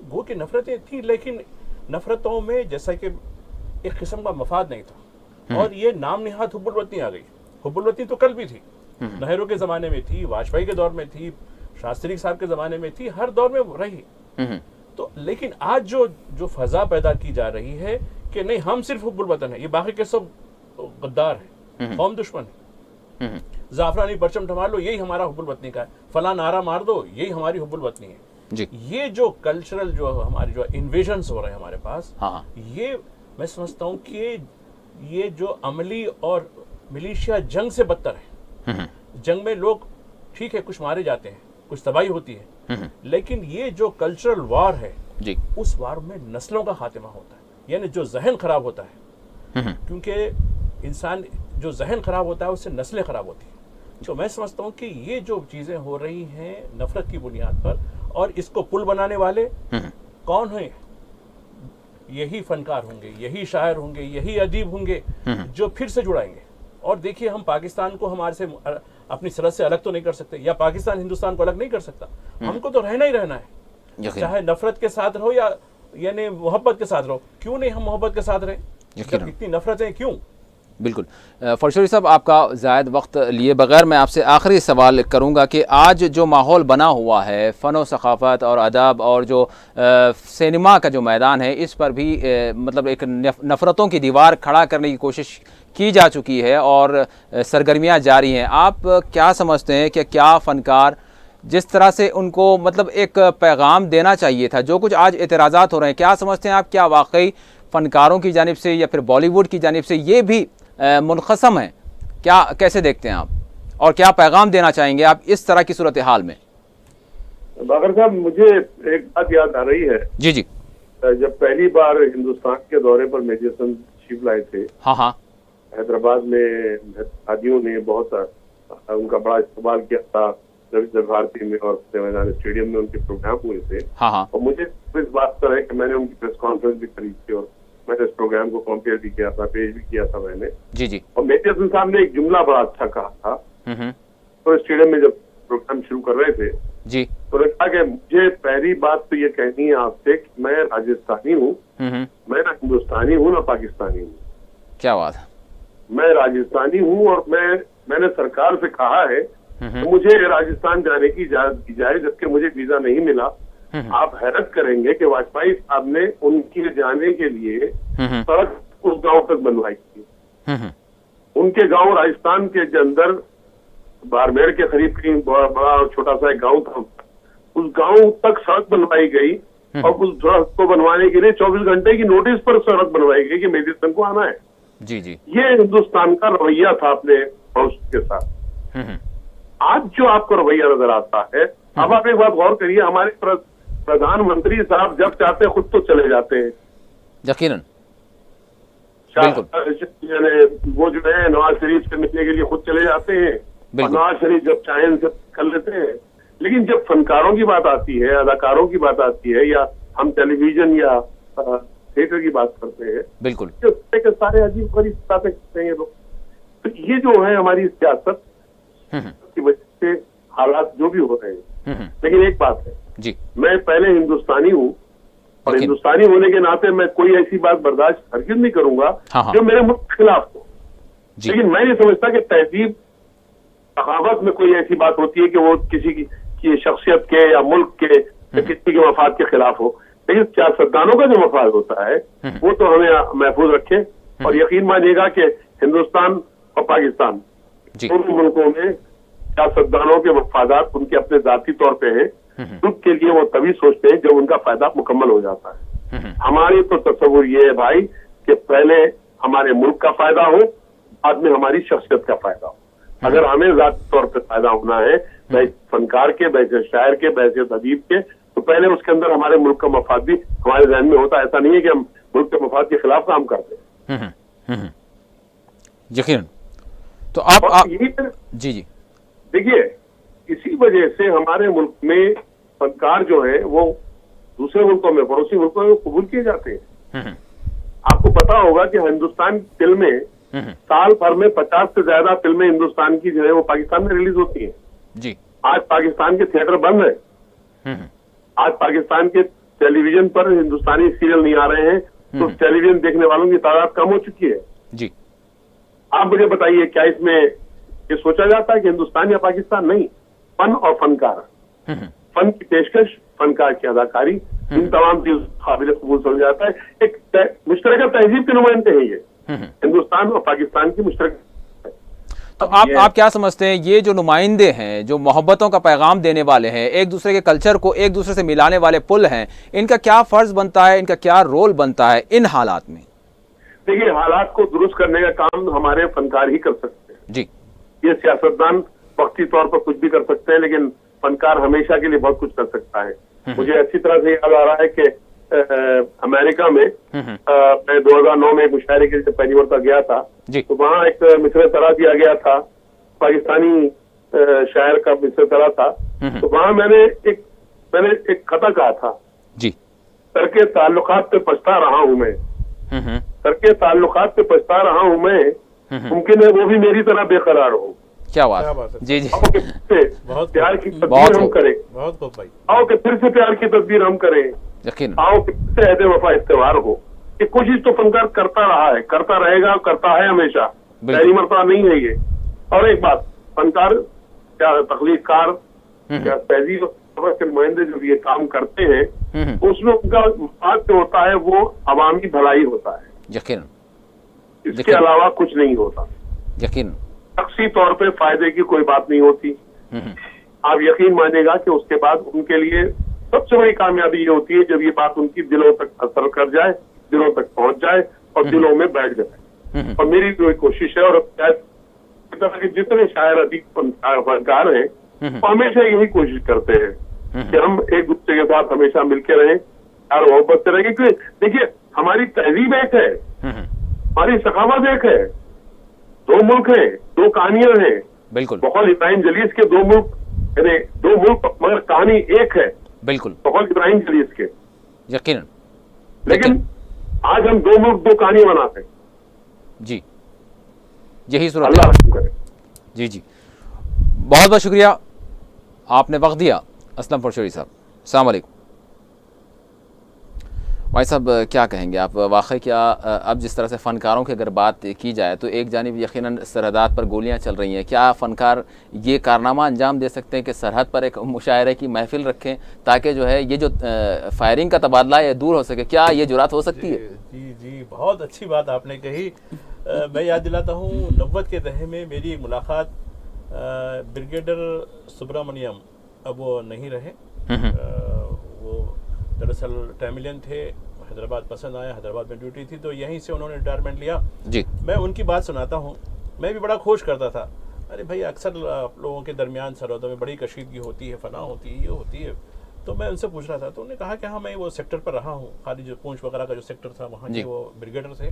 गो की नफरतें थी, लेकिन नफरतों में जैसा कि एक किस्म का मफाद नहीं था, और ये नाम निहात हुब्बुल वतनी आ गई। हुब्बुल वतनी तो कल भी थी, नेहरू के ज़माने में थी, वाजपेयी के दौर में थी, शास्त्री साहब के ज़माने में थी, हर दौर में रही। तो लेकिन आज जो फ़ज़ा पैदा की जा रही है कि नहीं, हम सिर्फ हुब्बुल वतन है, ये बाकी के सब गद्दार है, कौम दुश्मन है, ज़ाफ़रानी परचम थमा लो, यही हमारा हुब्बुल वतनी का है, फला नारा मार दो, यही हमारी हुब्बुल वतनी है जी। ये जो कल्चरल, जो हमारे जो इन्वेजन्स हो रहे हैं हमारे पास, हाँ, ये मैं समझता हूँ कि ये जो अमली और मिलिशिया जंग से बदतर है। जंग में लोग ठीक है, कुछ मारे जाते हैं, कुछ तबाही होती है, लेकिन ये जो कल्चरल वार है जी, उस वार में नस्लों का खात्मा होता है, यानी जो जहन खराब होता है, क्योंकि इंसान जो जहन खराब होता है उससे नस्लें खराब होती हैं। तो मैं समझता हूँ कि ये जो चीज़ें हो रही हैं नफरत की बुनियाद पर, और इसको पुल बनाने वाले कौन हैं? यही फनकार होंगे, यही शायर होंगे, यही अदीब होंगे जो फिर से जुड़ाएंगे। और देखिए, हम पाकिस्तान को हमारे से अपनी सरहद से अलग तो नहीं कर सकते, या पाकिस्तान हिंदुस्तान को अलग नहीं कर सकता, हमको तो रहना ही रहना है, चाहे नफरत के साथ रहो या यानी मोहब्बत के साथ रहो। क्यों नहीं हम मोहब्बत के साथ रहे, जब इतनी नफरतें क्यों? बिल्कुल। फरशोरी साहब, आपका ज़ायद वक्त लिए बगैर मैं आपसे आखिरी सवाल करूंगा कि आज जो माहौल बना हुआ है फ़न व सक़ाफ़त और अदब और जो सिनेमा का जो मैदान है, इस पर भी मतलब एक नफ़रतों की दीवार खड़ा करने की कोशिश की जा चुकी है और सरगर्मियां जारी हैं। आप क्या समझते हैं कि क्या फ़नकार जिस तरह से उनको मतलब एक पैगाम देना चाहिए था, जो कुछ आज एतराज़ात हो रहे हैं, क्या समझते हैं आप, क्या वाकई फ़नकारों की जानिब से या फिर बॉलीवुड की जानिब से ये भी मुनक़सम है? क्या कैसे देखते हैं आप, और क्या पैगाम देना चाहेंगे आप इस तरह की सूरत हाल में? बाबर साहब, मुझे एक बात याद आ रही है। जी जी। जब पहली बार हिंदुस्तान के दौरे पर मेजर हसन तशरीफ लाए थे, हाँ हाँ, हैदराबाद में हाजियों ने बहुत उनका बड़ा इस्तेमाल किया था, रविंद्र भारती में और मैदान स्टेडियम में उनके प्रोग्राम हुए थे। हाँ हाँ। और मुझे इस बात पर है कि मैंने उनकी प्रेस कॉन्फ्रेंस भी करी थी और मैंने इस प्रोग्राम को कंपेयर भी किया था, पेश भी किया था मैंने। जी जी। और मेजर हसन साहब ने एक जुमला बड़ा अच्छा कहा था, तो स्टेडियम में जब प्रोग्राम शुरू कर रहे थे जी, तो उन्होंने कहा कि मुझे पहली बात तो ये कहनी है आपसे कि मैं राजस्थानी हूँ, मैं ना हिंदुस्तानी हूँ ना पाकिस्तानी हूँ। क्या बात है। मैं राजस्थानी हूँ और मैंने सरकार से कहा है तो मुझे राजस्थान जाने की इजाजत दी जाए, जबकि मुझे वीजा नहीं मिला। आप हैरत करेंगे कि वाजपेयी साहब ने उनके जाने के लिए सड़क उस गांव तक बनवाई थी। उनके गांव राजस्थान के अंदर बाड़मेर के करीब कहीं बड़ा छोटा सा एक गांव था, उस गांव तक सड़क बनवाई गई और उस सड़क को बनवाने के लिए 24 घंटे की नोटिस पर सड़क बनवाई गई कि मेडिसन को आना है। जी जी। ये हिंदुस्तान का रवैया था अपने पड़ोस के साथ। आज जो आपको रवैया नजर आता है, अब आप एक बात गौर करिए, हमारे प्रधानमंत्री साहब जब चाहते खुद तो चले जाते हैं, यकीनन वो जो है नवाज शरीफ से मिलने के लिए खुद चले जाते हैं, और नवाज शरीफ जब चाहे उनसे कर लेते हैं। लेकिन जब फनकारों की बात आती है, अदाकारों की बात आती है, या हम टेलीविजन या थिएटर की बात करते हैं, बिल्कुल के सारे अजीब गरीब बातें करते हैं ये लोग। तो ये जो है हमारी सियासत की वजह से हालात जो भी हो रहे हैं। लेकिन एक बात है जी, मैं पहले हिंदुस्तानी हूँ, और हिंदुस्तानी होने के नाते मैं कोई ऐसी बात बर्दाश्त हरगिज़ नहीं करूंगा जो मेरे मुल्क के खिलाफ हो। लेकिन मैं नहीं समझता कि तहजीब सखावत में कोई ऐसी बात होती है कि वो किसी की शख्सियत के या मुल्क के या किसी के मफाद के खिलाफ हो। लेकिन सियासतदानों का जो मफाद होता है वो तो हमें महफूज रखे। और यकीन मानिएगा कि हिंदुस्तान और पाकिस्तान दोनों मुल्कों में सियासतदानों के मफादात उनके अपने जाती तौर पे हैं। मुल्क के लिए वो तभी सोचते हैं जब उनका फायदा मुकम्मल हो जाता है। हमारी तो तस्वुर ये है भाई कि पहले हमारे मुल्क का फायदा हो, बाद में हमारी शख्सियत का फायदा हो। अगर हमें जाती तौर पे फायदा होना है, बैसे फनकार के, बैसे शायर के, बैसे अदीब के, तो पहले उसके अंदर हमारे मुल्क का मफाद भी हमारे ज़हन में होता है। ऐसा नहीं है कि हम मुल्क के मफाद के खिलाफ काम करते हैं। यकीनन। तो आप जी जी देखिए, इसी वजह से हमारे मुल्क में फनकार जो है वो दूसरे मुल्कों में, पड़ोसी मुल्कों में कबूल किए जाते हैं। आपको पता होगा कि हिंदुस्तान की फिल्में साल भर में 50 से ज्यादा फिल्में हिंदुस्तान की जो है वो पाकिस्तान में रिलीज होती हैं जी। आज पाकिस्तान के थिएटर बंद है। आज पाकिस्तान के टेलीविजन पर हिंदुस्तानी सीरियल नहीं आ रहे हैं, तो टेलीविजन देखने वालों की तादाद कम हो चुकी है जी। आप मुझे बताइए, क्या इसमें ये सोचा जाता है कि हिंदुस्तान या पाकिस्तान? नहीं, फन और फनकार, फन की पेशकश, फनकार की अदाकारी, इन तमाम चीज काबिल कबूल समझा जाता है। एक मुश्तरका तहजीब के नुमाइंदे हैं ये, हिंदुस्तान और पाकिस्तान की मुश्तरक। तो आप क्या समझते हैं, ये जो नुमाइंदे हैं, जो मोहब्बतों का पैगाम देने वाले हैं, एक दूसरे के कल्चर को एक दूसरे से मिलाने वाले पुल हैं, इनका क्या फर्ज बनता है, इनका क्या रोल बनता है इन हालात में? देखिए, हालात को दुरुस्त करने का काम हमारे फनकार ही कर सकते हैं जी। ये सियासतदान वक्ती तौर पर कुछ भी कर सकते हैं, लेकिन फनकार हमेशा के लिए बहुत कुछ कर सकता है। मुझे अच्छी तरह से याद आ रहा है कि अमेरिका में मैं 2009 में एक मुशायरे के लिए पहली बार गया था, तो वहाँ एक मिसरे तरा दिया गया था, पाकिस्तानी शायर का मिसरे तरा था। तो वहाँ मैंने एक खता कहा था जी, करके ताल्लुकात पे पछता रहा हूँ मैं, करके ताल्लुकात पे पछता रहा हूँ मैं, मुमकिन है वो भी मेरी तरह बेकरार हो। क्या बात है जी जी। बहुत प्यार की तदबीर हम करें, आओ कि फिर से प्यार की तदबीर हम करें, यकीन, आओ कि फिर से ऐसे वफा इस्तेवार हो। ये कोशिश तो फनकार करता रहा है, करता रहेगा, करता है हमेशा, पहली मरतबा नहीं है ये। और एक बात, फनकार क्या तख्लीकार या तहजीब के नुमाइंदे जो ये काम करते हैं, उसमें उनका मकसद जो होता है वो अवामी भलाई होता है, यकीन, इसके अलावा कुछ नहीं होता। यकीन, शख्सी तौर पे फायदे की कोई बात नहीं होती। आप यकीन मानिएगा कि उसके बाद उनके लिए सबसे बड़ी कामयाबी ये होती है जब ये बात उनकी दिलों तक असर कर जाए, दिलों तक पहुंच जाए और दिलों में बैठ जाए। और मेरी जो कोशिश है, और तरह के जितने शायर अधिक फनकार हैं वो हमेशा यही कोशिश करते हैं कि हम एक दूसरे के साथ हमेशा मिलकर रहें, प्यार मोहब्बत से रहें। क्योंकि देखिए, हमारी तहजीब एक है, हमारी सखावत एक है, दो मुल्क हैं, दो कहानियां हैं। बिल्कुल, बकौल इब्राहिम जलीस के दो मुल्क, यानी दो मुल्क मगर कहानी एक है। बिल्कुल, बकौल इब्राहिम जलीस के, यकीन। लेकिन आज हम दो मुल्क दो कहानी बनाते हैं जी, यही सूरत अल्लाह रहम करे। जी जी, बहुत बहुत शुक्रिया, आपने वक्त दिया असलम फरशोरी साहब। अस्सलाम वालेकुम। भाई साहब, क्या कहेंगे आप, वाकई क्या अब जिस तरह से फ़नकारों की अगर बात की जाए तो एक जानिब यकीनन सरहदात पर गोलियां चल रही हैं, क्या फ़नकार ये कारनामा अंजाम दे सकते हैं कि सरहद पर एक मुशायरे की महफिल रखें ताकि जो है ये जो फायरिंग का तबादला है दूर हो सके? क्या ये जुरात हो सकती है? जी जी, बहुत अच्छी बात आपने कही। मैं याद दिलाता हूँ 90 के दहे में मेरी मुलाकात ब्रिगेडियर सुब्रमण्यम, अब वो नहीं रहे, वो दरअसल तमिलियन थे, हैदराबाद पसंद आया, हैदराबाद में ड्यूटी थी, तो यहीं से उन्होंने रिटायरमेंट लिया। जी। मैं उनकी बात सुनाता हूँ, मैं भी बड़ा खुश करता था, अरे भाई अक्सर लोगों के दरमियान सरहदों में बड़ी कशीदगी होती है, फना होती है, ये होती है। तो मैं उनसे पूछ रहा था, तो उन्होंने कहा कि हाँ मैं वो सेक्टर पर रहा हूँ, खाली जो पूंछ वगैरह का जो सेक्टर था वहाँ के वो ब्रिगेडर थे,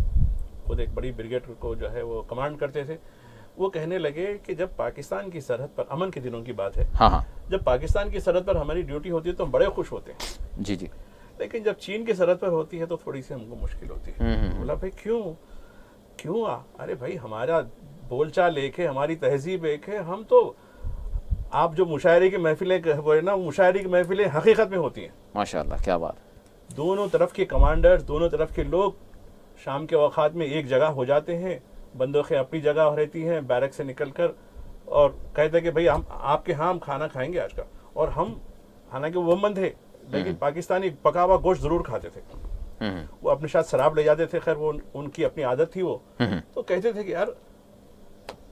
खुद एक बड़ी ब्रिगेड को जो है वो कमांड करते थे। वो कहने लगे कि जब पाकिस्तान की सरहद पर, अमन के दिनों की बात है, हाँ, जब पाकिस्तान की सरहद पर हमारी ड्यूटी होती है तो हम बड़े खुश होते हैं, जी जी, लेकिन जब चीन की सरहद पर होती है तो थोड़ी सी हमको मुश्किल होती है। बोला भाई क्यों अरे भाई हमारा बोलचाल एक है, हमारी तहजीब एक है, हम तो आप जो मुशायरे की महफिलें वो है ना, मुशायरे की महफिलें हकीकत में होती हैं। माशाल्लाह, क्या बात। दोनों तरफ के कमांडर्स, दोनों तरफ के लोग शाम के वक़ात में एक जगह हो जाते हैं, बंदूकें अपनी जगह रहती हैं, बैरक से निकलकर, और कहते हैं कि भाई हम आपके यहाँ हम खाना खाएंगे आज का। और हम हालांकि वो मन थे, लेकिन पाकिस्तानी पका हुआ गोश्त जरूर खाते थे। वो अपने साथ शराब ले जाते थे, खैर वो उनकी अपनी आदत थी वो। तो कहते थे कि यार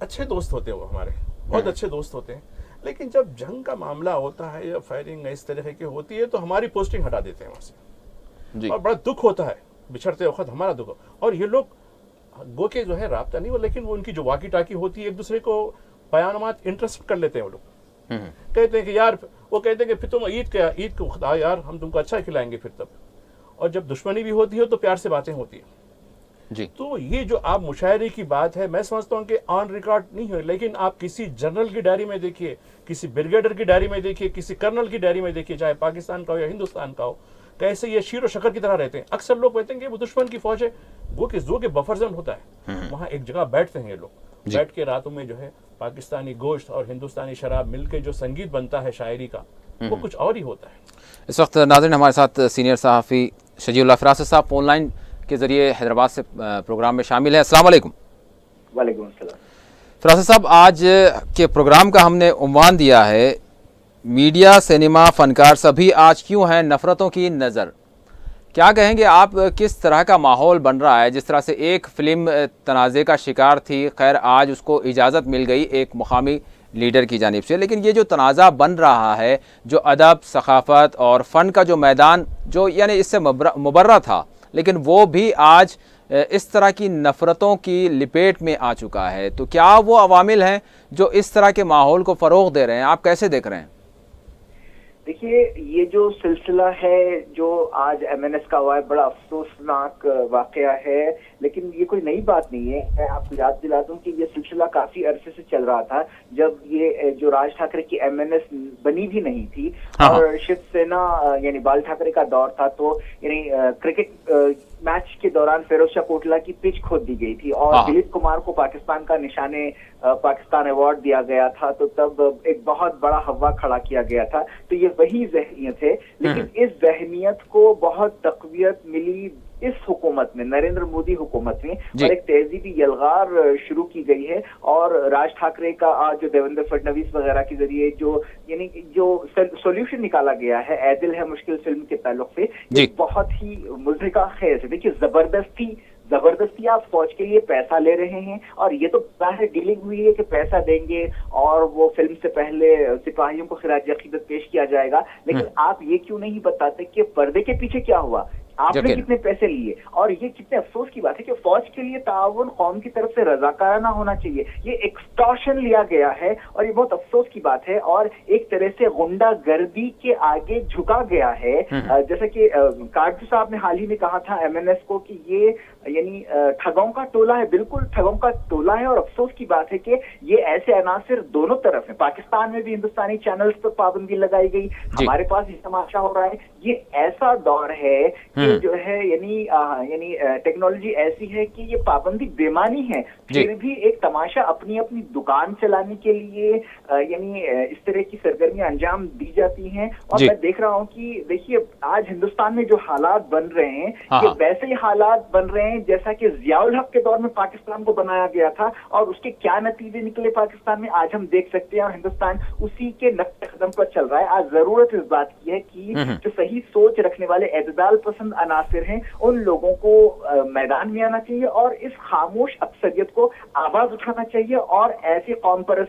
अच्छे दोस्त होते हैं वो हमारे, बहुत अच्छे दोस्त होते हैं, लेकिन जब जंग का मामला होता है या फायरिंग इस तरह की होती है तो हमारी पोस्टिंग हटा देते हैं वहाँ से, और बड़ा दुख होता है बिछड़ते वक्त, हमारा दुख। और ये लोग गो के जो है राब्ता नहीं हो, लेकिन वो उनकी जो वाकी टाकी होती है एक दूसरे को बयानात इंटरेस्ट कर लेते हैं वो लोग। कहते हैं कि यार, वो कहते हैं कि फिर तुम ईद को खुदा यार हम तुमको अच्छा खिलाएंगे फिर तब। और जब दुश्मनी भी होती है तो प्यार से बातें होती है जी। तो ये जो आप मुशायरे की बात है, मैं समझता हूँ कि ऑन रिकॉर्ड नहीं है, लेकिन आप किसी जनरल की डायरी में देखिए, किसी ब्रिगेडर की डायरी में देखिए, किसी कर्नल की डायरी में देखिए, चाहे पाकिस्तान का हो या हिंदुस्तान का हो, कैसे ये शीर और शक्कर की तरह रहते हैं। अक्सर लोग कहते हैं कि वो दुश्मन की फौज है, वो के बफर जोन होता है, वहाँ एक जगह बैठते हैं ये लोग, बैठ के रातों में जो है पाकिस्तानी गोश्त और हिंदुस्तानी शराब मिलकर जो संगीत बनता है शायरी का, वो कुछ और ही होता है। इस वक्त नाज़रीन हमारे साथ सीनियर सहाफ़ी शजीउल्लाह फ़रासत साहब फ़ोन लाइन के ज़रिए हैदराबाद से प्रोग्राम में शामिल है। अस्सलाम वालेकुम। वालेकुम अस्सलाम। फ़रासत साहब, आज के प्रोग्राम का हमने उन्वान दिया है मीडिया, सिनेमा, फ़नकार सभी आज क्यों हैं नफ़रतों की नज़र। क्या कहेंगे आप, किस तरह का माहौल बन रहा है? जिस तरह से एक फ़िल्म तनाज़े का शिकार थी, खैर आज उसको इजाज़त मिल गई एक मुकामी लीडर की जानिब से, लेकिन ये जो तनाज़ा बन रहा है, जो अदब, सखाफ़त और फ़न का जो मैदान जो यानी इससे मुबर्रा था, लेकिन वो भी आज इस तरह की नफ़रतों की लिपेट में आ चुका है, तो क्या वो अवामिल हैं जो इस तरह के माहौल को फ़रोग़ दे रहे हैं? आप कैसे देख रहे हैं? देखिए, ये जो सिलसिला है जो आज MNS का हुआ है, बड़ा अफसोसनाक वाकया है, लेकिन ये कोई नई बात नहीं है। मैं आपको याद दिला दूं कि ये सिलसिला काफी अरसे से चल रहा था, जब ये जो राज ठाकरे की MNS बनी भी नहीं थी और शिवसेना यानी बाल ठाकरे का दौर था, तो यानी क्रिकेट मैच के दौरान फिरोजशाह कोटला की पिच खोद दी गई थी और दिलीप कुमार को पाकिस्तान का निशाने पाकिस्तान अवार्ड दिया गया था, तो तब एक बहुत बड़ा हवा खड़ा किया गया था। तो ये वही ज़हनियत है, लेकिन इस ज़हनियत को बहुत तक़वियत मिली इस हुकूमत में, नरेंद्र मोदी हुकूमत में, और एक तहजीबी यलगार शुरू की गई है। और राज ठाकरे का आज जो देवेंद्र फडणवीस वगैरह के जरिए जो यानी जो सोल्यूशन निकाला गया है ऐदिल है मुश्किल फिल्म के ताल्लुक से, ये बहुत ही मुज़हिका खेल है। देखिए, जबरदस्ती आप फौज के लिए पैसा ले रहे हैं, और ये तो बाहर डीलिंग हुई है कि पैसा देंगे और वो फिल्म से पहले सिपाहियों को खिराज अकीदत पेश किया जाएगा, लेकिन आप ये क्यों नहीं बताते कि पर्दे के पीछे क्या हुआ, आपने कितने पैसे लिए। और ये कितने अफसोस की बात है कि फौज के लिए ताउन कौम की तरफ से रजाकाराना होना चाहिए, ये एक्सटॉर्शन लिया गया है, और ये बहुत अफसोस की बात है, और एक तरह से गुंडागर्दी के आगे झुका गया है। जैसे कि काटजू साहब ने हाल ही में कहा था MNS को कि ये यानी ठगों का टोला है, बिल्कुल ठगों का टोला है। और अफसोस की बात है कि ये ऐसे अनासिर दोनों तरफ है, पाकिस्तान में भी हिंदुस्तानी चैनल्स पर पाबंदी लगाई गई, हमारे पास ये तमाशा हो रहा है। ये ऐसा दौर है कि जो है यानी टेक्नोलॉजी ऐसी है कि ये पाबंदी बेमानी है, फिर भी एक तमाशा अपनी अपनी दुकान चलाने के लिए यानी इस तरह की सरगर्मियां अंजाम दी जाती हैं। और मैं देख रहा हूँ कि देखिए, आज हिंदुस्तान में जो हालात बन रहे हैं, ये वैसे ही हालात बन रहे हैं जैसा कि जियाउल हक के दौर में पाकिस्तान को बनाया गया था, और उसके क्या नतीजे निकले पाकिस्तान में आज हम देख सकते हैं, और हिंदुस्तान उसी के नक्शे कदम पर चल रहा है। आज जरूरत इस बात की है कि जो सही सोच रखने वाले एतदाल पसंद अनासिर हैं, उन लोगों को मैदान में आना चाहिए और इस खामोश अक्सरियत को आवाज उठाना चाहिए, और ऐसी कौम पर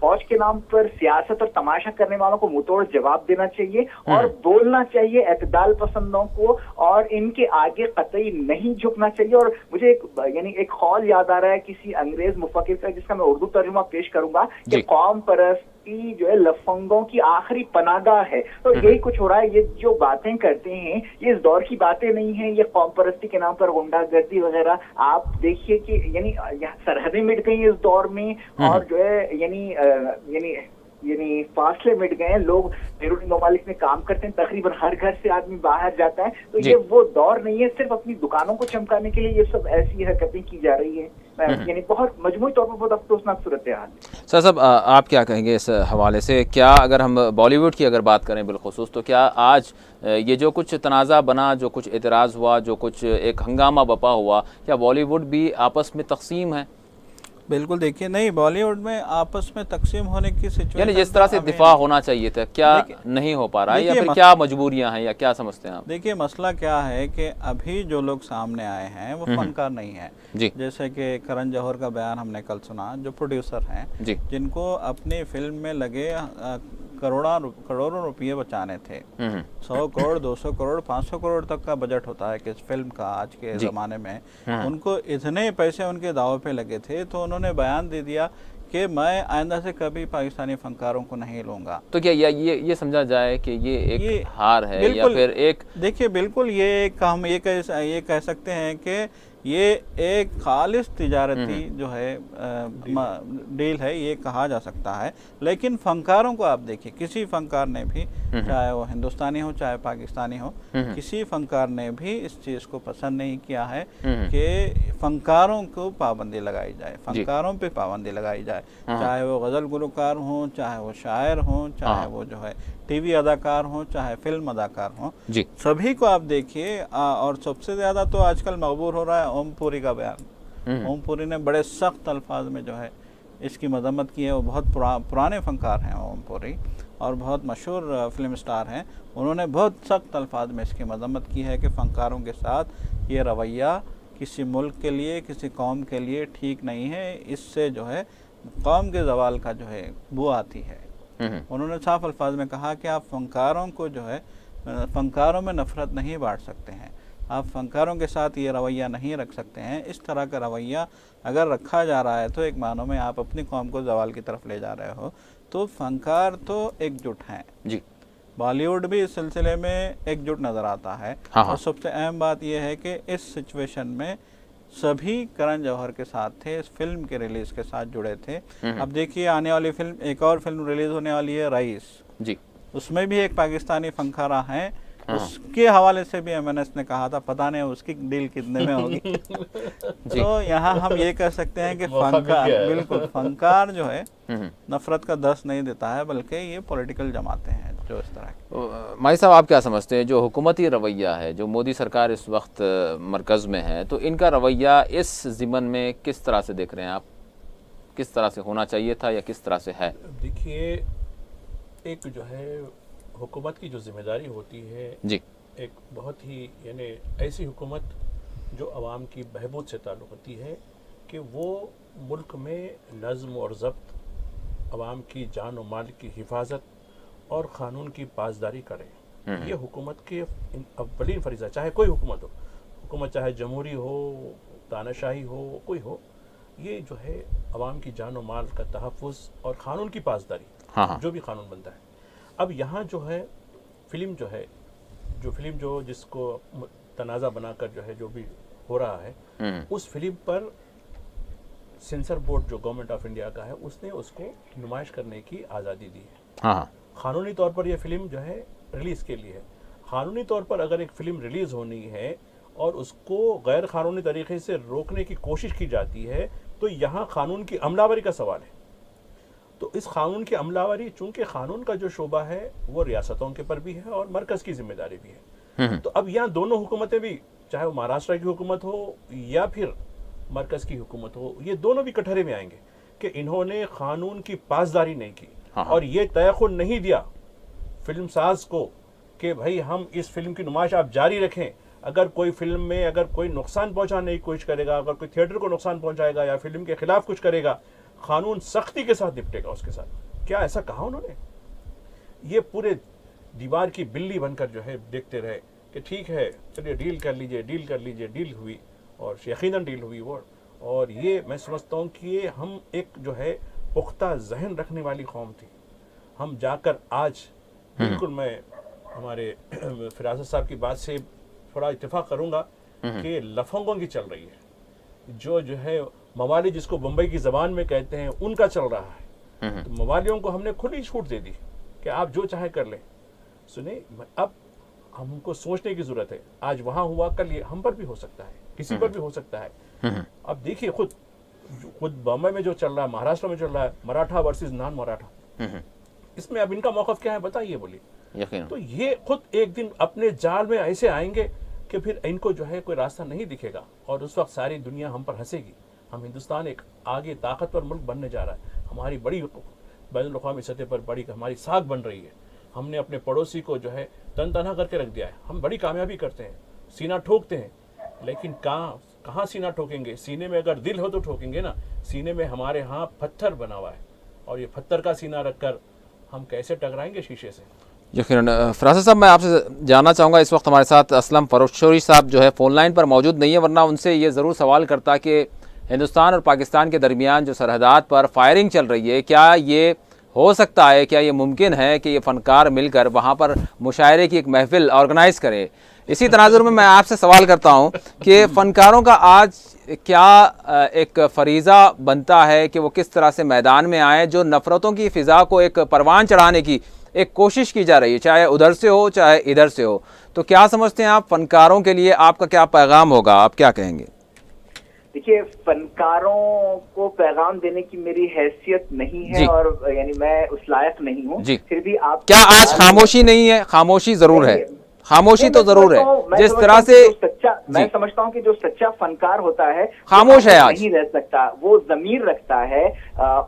फौज के नाम पर सियासत और तमाशा करने वालों को मुंहतोड़ जवाब देना चाहिए और बोलना चाहिए एतदाल पसंदों को, और इनके आगे कतई नहीं झुकना चाहिए। और मुझे एक कौल याद आ रहा है किसी अंग्रेज मुफक्किर का, जिसका मैं उर्दू तर्जुमा पेश करूंगा कि कौम परस्ती जो है लफंगों की आखिरी पनाहगाह है। तो यही कुछ हो रहा है। ये जो बातें करते हैं ये इस दौर की बातें नहीं है, ये कौम परस्ती के नाम पर गुंडागर्दी वगैरह। आप देखिए कि यानी सरहदें मिट गई इस दौर में, और जो है यानी फासले मिट गए हैं। लोग बैरूनी ममालिक में काम करते हैं, तकरीबन हर घर से आदमी बाहर जाता है। तो ये वो दौर नहीं है सिर्फ अपनी दुकानों को चमकाने के लिए ये सब ऐसी हरकतें की जा रही है। यानी बहुत मजमूई तौर पर बहुत अफसोसनाक सूरत हाल। सर साहब, आप क्या कहेंगे इस हवाले से? क्या अगर हम बॉलीवुड की अगर बात करें बिलखुसूस, तो क्या आज ये जो कुछ तनाज़ा बना, जो कुछ एतराज़ हुआ, जो कुछ एक हंगामा बपा हुआ, क्या बॉलीवुड भी आपस में तकसीम है? बिल्कुल, देखिए नहीं, बॉलीवुड में आपस में तकसीम होने की सिचुएशन, यानी जिस तरह से दिफा होना चाहिए था, क्या नहीं हो पा रहा है, या फिर क्या मजबूरियां हैं, या क्या समझते हैं आप? देखिए मसला क्या है कि अभी जो लोग सामने आए हैं वो फनकार नहीं है जी। जैसे कि करण जौहर का बयान हमने कल सुना, जो प्रोड्यूसर हैं जी, जिनको अपनी फिल्म में लगे करोड़ों रुपये बचाने थे। 100 करोड़ 200 करोड़ 500 करोड़ तक का बजट होता है किस फिल्म का आज के ज़माने में। उनको इतने पैसे उनके दाव पे लगे थे, तो उन्होंने बयान दे दिया कि मैं आइंदा से कभी पाकिस्तानी फनकारों को नहीं लूँगा। तो क्या ये समझा जाए कि ये एक हार है, या फिर एक? देखिए बिल्कुल, ये एक हम ये कह सकते हैं कि ये एक खालिस तिजारती जो है डील है, ये कहा जा सकता है। लेकिन फनकारों को आप देखिए, किसी फनकार ने भी, चाहे वो हिंदुस्तानी हो चाहे पाकिस्तानी हो, किसी फनकार ने भी इस चीज़ को पसंद नहीं किया है कि फनकारों को पाबंदी लगाई जाए, फनकारों पे पाबंदी लगाई जाए। चाहे वो गज़ल गुलकार हों, चाहे वो शायर हों, चाहे वो जो है टीवी अदाकार हों, चाहे फिल्म अदाकार हों, सभी को आप देखिए। और सबसे ज़्यादा तो आजकल मकबूल हो रहा है ओम पुरी का बयान। ओम पुरी ने बड़े सख्त अल्फाज में जो है इसकी मजम्मत की है। वो बहुत पुराने फनकार हैं ओम पुरी, और बहुत मशहूर फिल्म स्टार हैं। उन्होंने बहुत सख्त अल्फाज में इसकी मजम्मत की है कि फनकारों के साथ ये रवैया किसी मुल्क के लिए, किसी कौम के लिए ठीक नहीं है। इससे जो है कौम के जवाल का जो है बू आती है। उन्होंने साफ अल्फाज में कहा कि आप फनकारों को जो है, फनकारों में नफ़रत नहीं बांट सकते हैं, आप फनकारों के साथ ये रवैया नहीं रख सकते हैं। इस तरह का रवैया अगर रखा जा रहा है तो एक मानों में आप अपनी कौम को जवाल की तरफ ले जा रहे हो। तो फनकार तो एकजुट हैं जी, बॉलीवुड भी इस सिलसिले में एकजुट नज़र आता है। और सबसे अहम बात यह है कि इस सिचुएशन में सभी करण जौहर के साथ थे, इस फिल्म के रिलीज के साथ जुड़े थे। अब देखिए आने वाली फिल्म, एक और फिल्म रिलीज होने वाली है रईस जी, उसमें भी एक पाकिस्तानी फनकारा है। उसके हवाले से भी एमएनएस ने कहा था, पता नहीं उसकी डील कितने में होगी। तो यहाँ हम ये कह सकते हैं कि फनकार, बिल्कुल फनकार जो है नफरत का दर्स नहीं देता है, बल्कि ये पॉलिटिकल जमाते हैं जो इस तरह। माई साहब, आप क्या समझते हैं, जो हुकूमती रवैया है, जो मोदी सरकार इस वक्त मरकज़ में है, तो इनका रवैया इस ज़िमन में किस तरह से देख रहे हैं आप? किस तरह से होना चाहिए था या किस तरह से है? देखिए, एक जो है हुकूमत की जो जिम्मेदारी होती है जी, एक बहुत ही यानी ऐसी हुकूमत जो आवाम की बहबूद से ताल्लुक़ होती है कि वो मुल्क में नज़्म और ज़ब्त, आवाम की जान और माल की हिफाजत और क़ानून की पासदारी करे। ये हुकूमत के अव्वलीन फरीज़ा, चाहे कोई हुकूमत हो, हुकूमत चाहे जमहूरी हो, तानाशाही हो, कोई हो, ये जो है आवाम की जान और माल का तहफ़्फ़ुज़ और क़ानून की पासदारी, जो भी क़ानून बनता है। अब यहाँ जो है फिल्म जो है, जो फिल्म जो जिसको तनाज़ा बनाकर जो है जो भी हो रहा है, उस फिल्म पर सेंसर बोर्ड जो गवर्नमेंट ऑफ इंडिया का है, उसने उसको नुमाइश करने की आज़ादी दी है। क़ानूनी तौर पर यह फिल्म जो है रिलीज़ के लिए है। क़ानूनी तौर पर अगर एक फ़िल्म रिलीज़ होनी है और उसको गैर क़ानूनी तरीके से रोकने की कोशिश की जाती है, तो यहाँ क़ानून की अमलावरी का सवाल है। तो इस कानून की अमलावरी, चूंकि कानून का जो शोबा है वो रियासतों के पर भी है और मरकज़ की जिम्मेदारी भी है। तो अब यहाँ दोनों हुकूमतें भी, चाहे वो महाराष्ट्र की हुकूमत हो या फिर मरकज़ की हुकूमत हो, ये दोनों भी कटहरे में आएंगे कि इन्होंने कानून की पासदारी नहीं की और ये तयख़ुद नहीं दिया फिल्म साज को कि भाई हम इस फिल्म की नुमाइश आप जारी रखें। अगर कोई फिल्म में अगर कोई नुकसान पहुँचाने की कोशिश करेगा, अगर कोई थिएटर को नुकसान पहुँचाएगा या फिल्म के ख़िलाफ़ कुछ करेगा, कानून सख्ती के साथ निपटेगा उसके साथ। क्या ऐसा कहा उन्होंने? ये पूरे दीवार की बिल्ली बनकर जो है देखते रहे कि ठीक है चलिए डील कर लीजिए, डील कर लीजिए। डील हुई और यकीनन डील हुई वो। और ये मैं समझता हूँ कि ये हम एक जो है पुख्ता जहन रखने वाली कौम थी। हम जाकर आज बिल्कुल मैं हमारे फिरासत साहब की बात से थोड़ा इत्तेफाक करूँगा कि लफंगों की चल रही है, जो है मवाली जिसको बम्बई की ज़बान में कहते हैं उनका चल रहा है। तो मवालियों को हमने खुली छूट दे दी कि आप जो चाहे कर लें। सुने, अब हमको सोचने की ज़रूरत है। आज वहाँ हुआ, कल ये हम पर भी हो सकता है, किसी पर भी हो सकता है। अब देखिए खुद बम्बई में जो चल रहा है, महाराष्ट्र में चल रहा है, मराठा वर्सेस नॉन मराठा, इसमें अब इनका मौक़िफ़ क्या है बताइए, बोलिए। तो ये खुद एक दिन अपने जाल में ऐसे आएंगे कि फिर इनको जो है कोई रास्ता नहीं दिखेगा और उस वक्त सारी दुनिया हम पर हंसेगी। हम हिंदुस्तान एक आगे ताकतवर मुल्क बनने जा रहा है। हमारी बड़ी बैनुल-अक़वामी सतह पर बड़ी हमारी साख बन रही है। हमने अपने पड़ोसी को जो है तन तनहा करके रख दिया है। हम बड़ी कामयाबी करते हैं, सीना ठोकते हैं, लेकिन कहाँ सीना ठोकेंगे? सीने में अगर दिल हो तो ठोकेंगे ना। सीने में हमारे यहाँ पत्थर बना हुआ है और ये पत्थर का सीना रखकर हम कैसे टकराएंगे शीशे से? यकीनन। फिरासत साहब, मैं आपसे जानना चाहूँगा, इस वक्त हमारे साथ असलम फरोशोरी साहब जो है फ़ोन लाइन पर मौजूद नहीं है, वरना उनसे ये ज़रूर सवाल करता कि हिंदुस्तान और पाकिस्तान के दरमियान जो सरहदात पर फायरिंग चल रही है, क्या ये हो सकता है, क्या ये मुमकिन है कि ये फ़नकार मिलकर वहाँ पर मुशायरे की एक महफ़िल ऑर्गेनाइज़ करें? इसी तनाजुर में मैं आपसे सवाल करता हूँ कि फ़नकारों का आज क्या एक फरीज़ा बनता है कि वो किस तरह से मैदान में आए, जो नफ़रतों की फ़िज़ा को एक परवान चढ़ाने की एक कोशिश की जा रही है, चाहे उधर से हो चाहे इधर से हो। तो क्या समझते हैं आप, फ़नकारों के लिए आपका क्या पैगाम होगा, आप क्या कहेंगे? देखिए, फनकारों को पैगाम देने की मेरी हैसियत नहीं है और यानी मैं उस लायक नहीं हूँ। फिर भी आप क्या आज खामोशी नहीं है? खामोशी जरूर है, खामोशी तो जरूर है। जिस तरह से मैं समझता हूँ कि जो सच्चा फनकार होता है खामोश है, आज नहीं रह सकता, वो ज़मीर रखता है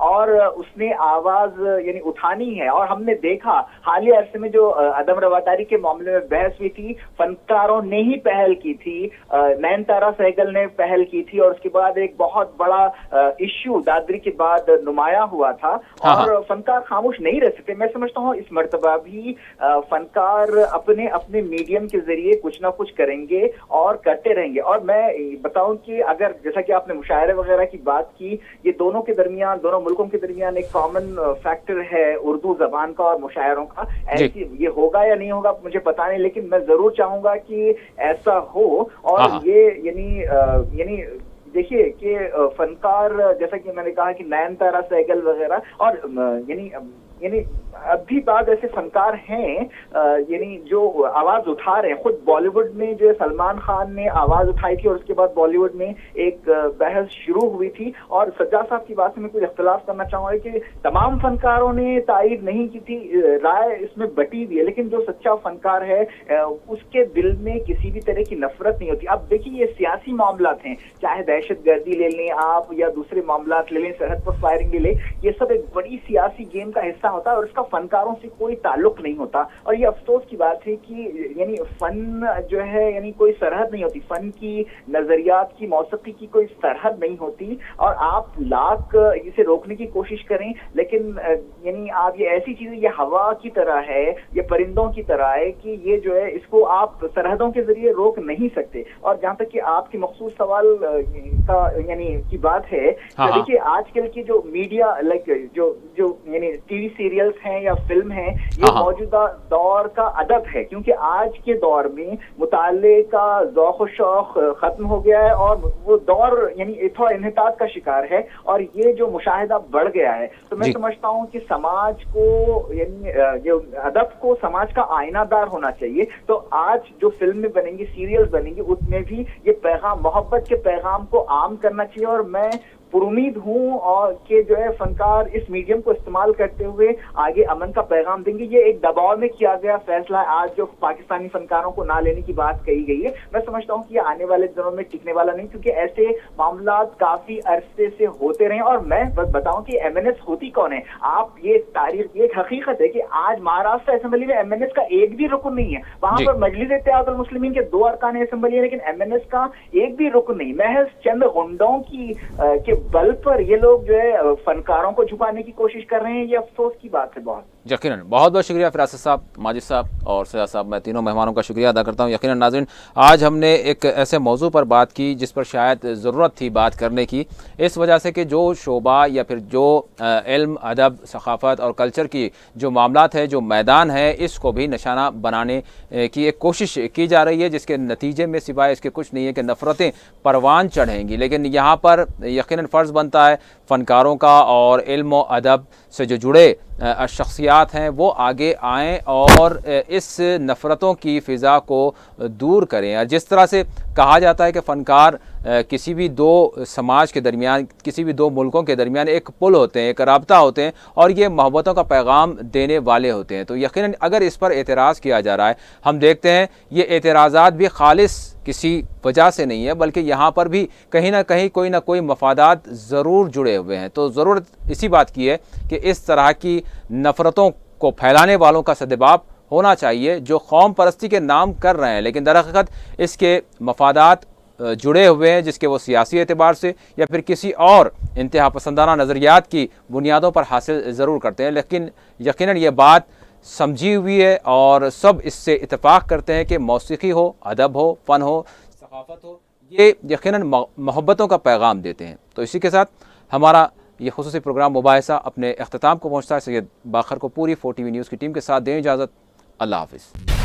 और उसने आवाज यानी उठानी है। और हमने देखा हालिया अरसे में जो अदम रवादारी के मामले में बहस हुई थी, फनकारों ने ही पहल की थी, नयनतारा सहगल ने पहल की थी और उसके बाद एक बहुत बड़ा इश्यू दादरी के बाद नुमाया हुआ था और फनकार खामोश नहीं रह सकते। मैं समझता हूँ इस मर्तबा भी फनकार अपने अपने मीडियम के जरिए कुछ ना कुछ करेंगे और करते रहेंगे। और मैं बताऊं कि अगर जैसा कि आपने मुशायरे वगैरह की बात की, ये दोनों के दरमियान, दोनों मुल्कों के दरमियान एक कॉमन फैक्टर है उर्दू जबान का और मुशायरों का। ऐसी ये होगा या नहीं होगा मुझे पता नहीं, लेकिन मैं जरूर चाहूंगा कि ऐसा हो। और ये यानी देखिए कि फनकार, जैसा कि मैंने कहा कि नयनतारा सहगल वगैरह और यानी अब भी बाद ऐसे फनकार हैं यानी जो आवाज उठा रहे हैं। खुद बॉलीवुड में जो सलमान खान ने आवाज उठाई थी और उसके बाद बॉलीवुड में एक बहस शुरू हुई थी। और सज्जाद साहब की बात से मैं कुछ इख्तिलाफ करना चाहूंगा कि तमाम फनकारों ने तायद नहीं की थी, राय इसमें बटी हुई है, लेकिन जो सच्चा फनकार है उसके दिल में किसी भी तरह की नफरत नहीं होती। अब देखिए, ये सियासी मामलात हैं, चाहे दहशतगर्दी ले लें आप या दूसरे मामलात ले लें, सरहद पर फायरिंग ले लें, ये सब एक बड़ी सियासी गेम का हिस्सा होता है और इसका फनकारों से कोई ताल्लुक नहीं होता। और ये अफसोस की बात है कि यानी फन जो है यानी कोई सरहद नहीं होती, फन की, नजरियात की, मौसीकी की कोई सरहद नहीं होती। और आप लाख इसे रोकने की कोशिश करें, लेकिन यानी आप ये ऐसी चीजें, ये हवा की तरह है, ये परिंदों की तरह है कि ये जो है इसको आप सरहदों के जरिए रोक नहीं सकते। और जहाँ तक कि आपकी मखसूस सवाल का यानी की बात है, तो देखिए आजकल की जो मीडिया लाइक जो यानी टीवी सीरियल्स हैं या फिल्म है, ये मौजूदा दौर का अदब है, क्योंकि आज के दौर में मुताले का ज़ौक़ शौक़ खत्म हो गया है और वो दौर यानी थोड़ा इन्हितात का शिकार है और ये जो मुशाहिदा बढ़ गया है। तो मैं समझता हूँ कि समाज को यानी जो अदब को समाज का आईनादार होना चाहिए। तो आज जो फिल्में बनेंगी, सीरियल्स बनेंगी, उसमें भी ये पैगाम, मोहब्बत के पैगाम को आम करना चाहिए। और मैं पुरुमीद हूँ और कि जो है फनकार इस मीडियम को इस्तेमाल करते हुए आगे अमन का पैगाम देंगे। ये एक दबाव में किया गया फैसला है आज जो पाकिस्तानी फनकारों को ना लेने की बात कही गई है। मैं समझता हूँ कि ये आने वाले दिनों में टिकने वाला नहीं, क्योंकि ऐसे मामलात काफी अरसे से होते रहे। और मैं बस बताऊं कि एमएनएस होती कौन है। आप ये तारीख, एक हकीकत है कि आज महाराष्ट्र असेंबली में एमएनएस का एक भी रुकन नहीं है। वहां पर मजलिस-ए-इत्तेहादुल मुस्लिमीन के 2 अरकान असेंबली है, लेकिन एमएनएस का एक भी रुकन नहीं। महज चंद गुंडों के बल पर ये लोग जो है फनकारों को झुकाने की कोशिश कर रहे हैं, ये अफसोस की बात है बहुत। यकीनन बहुत बहुत शुक्रिया फिरासत साहब, माजिद साहब और सयाद साहब, मैं तीनों मेहमानों का शुक्रिया अदा करता हूं। यकीनन नाज़रीन, आज हमने एक ऐसे मौजू पर बात की जिस पर शायद ज़रूरत थी बात करने की, इस वजह से कि जो शोबा या फिर जो इल्म, अदब, सकाफ़त और कल्चर की जो मामलात है, जो मैदान है, इसको भी निशाना बनाने की एक कोशिश की जा रही है, जिसके नतीजे में सिवाय इसके कुछ नहीं है कि नफ़रतें परवान चढ़ेंगी। लेकिन यहाँ पर यकीनन फ़र्ज़ बनता है फ़नकारों का और इल्म व अदब से जो जुड़े शख्सियात हैं वो आगे आएँ और इस नफ़रतों की फ़िज़ा को दूर करें। जिस तरह से कहा जाता है कि फ़नकार किसी भी दो समाज के दरमियान, किसी भी दो मुल्कों के दरमियान एक पुल होते हैं, एक राब्ता होते हैं और ये मोहब्बतों का पैगाम देने वाले होते हैं। तो यकीनन अगर इस पर एतराज़ किया जा रहा है, हम देखते हैं ये एतराज़ात भी खालिस किसी वजह से नहीं है, बल्कि यहाँ पर भी कहीं ना कहीं कोई ना कोई मफादात ज़रूर जुड़े हुए हैं। तो ज़रूरत इसी बात की है कि इस तरह की नफ़रतों को फैलाने वालों का सद्देबाब होना चाहिए, जो कौम परस्ती के नाम कर रहे हैं लेकिन दरअसल इसके मफादात जुड़े हुए हैं, जिसके वो सियासी एतबार से या फिर किसी और इंतहा पसंदाना नज़रियात की बुनियादों पर हासिल ज़रूर करते हैं। लेकिन यकीनन ये बात समझी हुई है और सब इससे इत्तेफाक करते हैं कि मौसीकी हो, अदब हो, फ़न हो, सकाफ़त हो, ये यकीनन मोहब्बतों का पैगाम देते हैं। तो इसी के साथ हमारा ये खुसूसी प्रोग्राम मुबाहिसा अपने अख्ताम को पहुँचता है। सैयद बाखर को पूरी 4TV न्यूज़ की टीम के साथ दें इजाज़त। अल्लाह हाफ़िज़।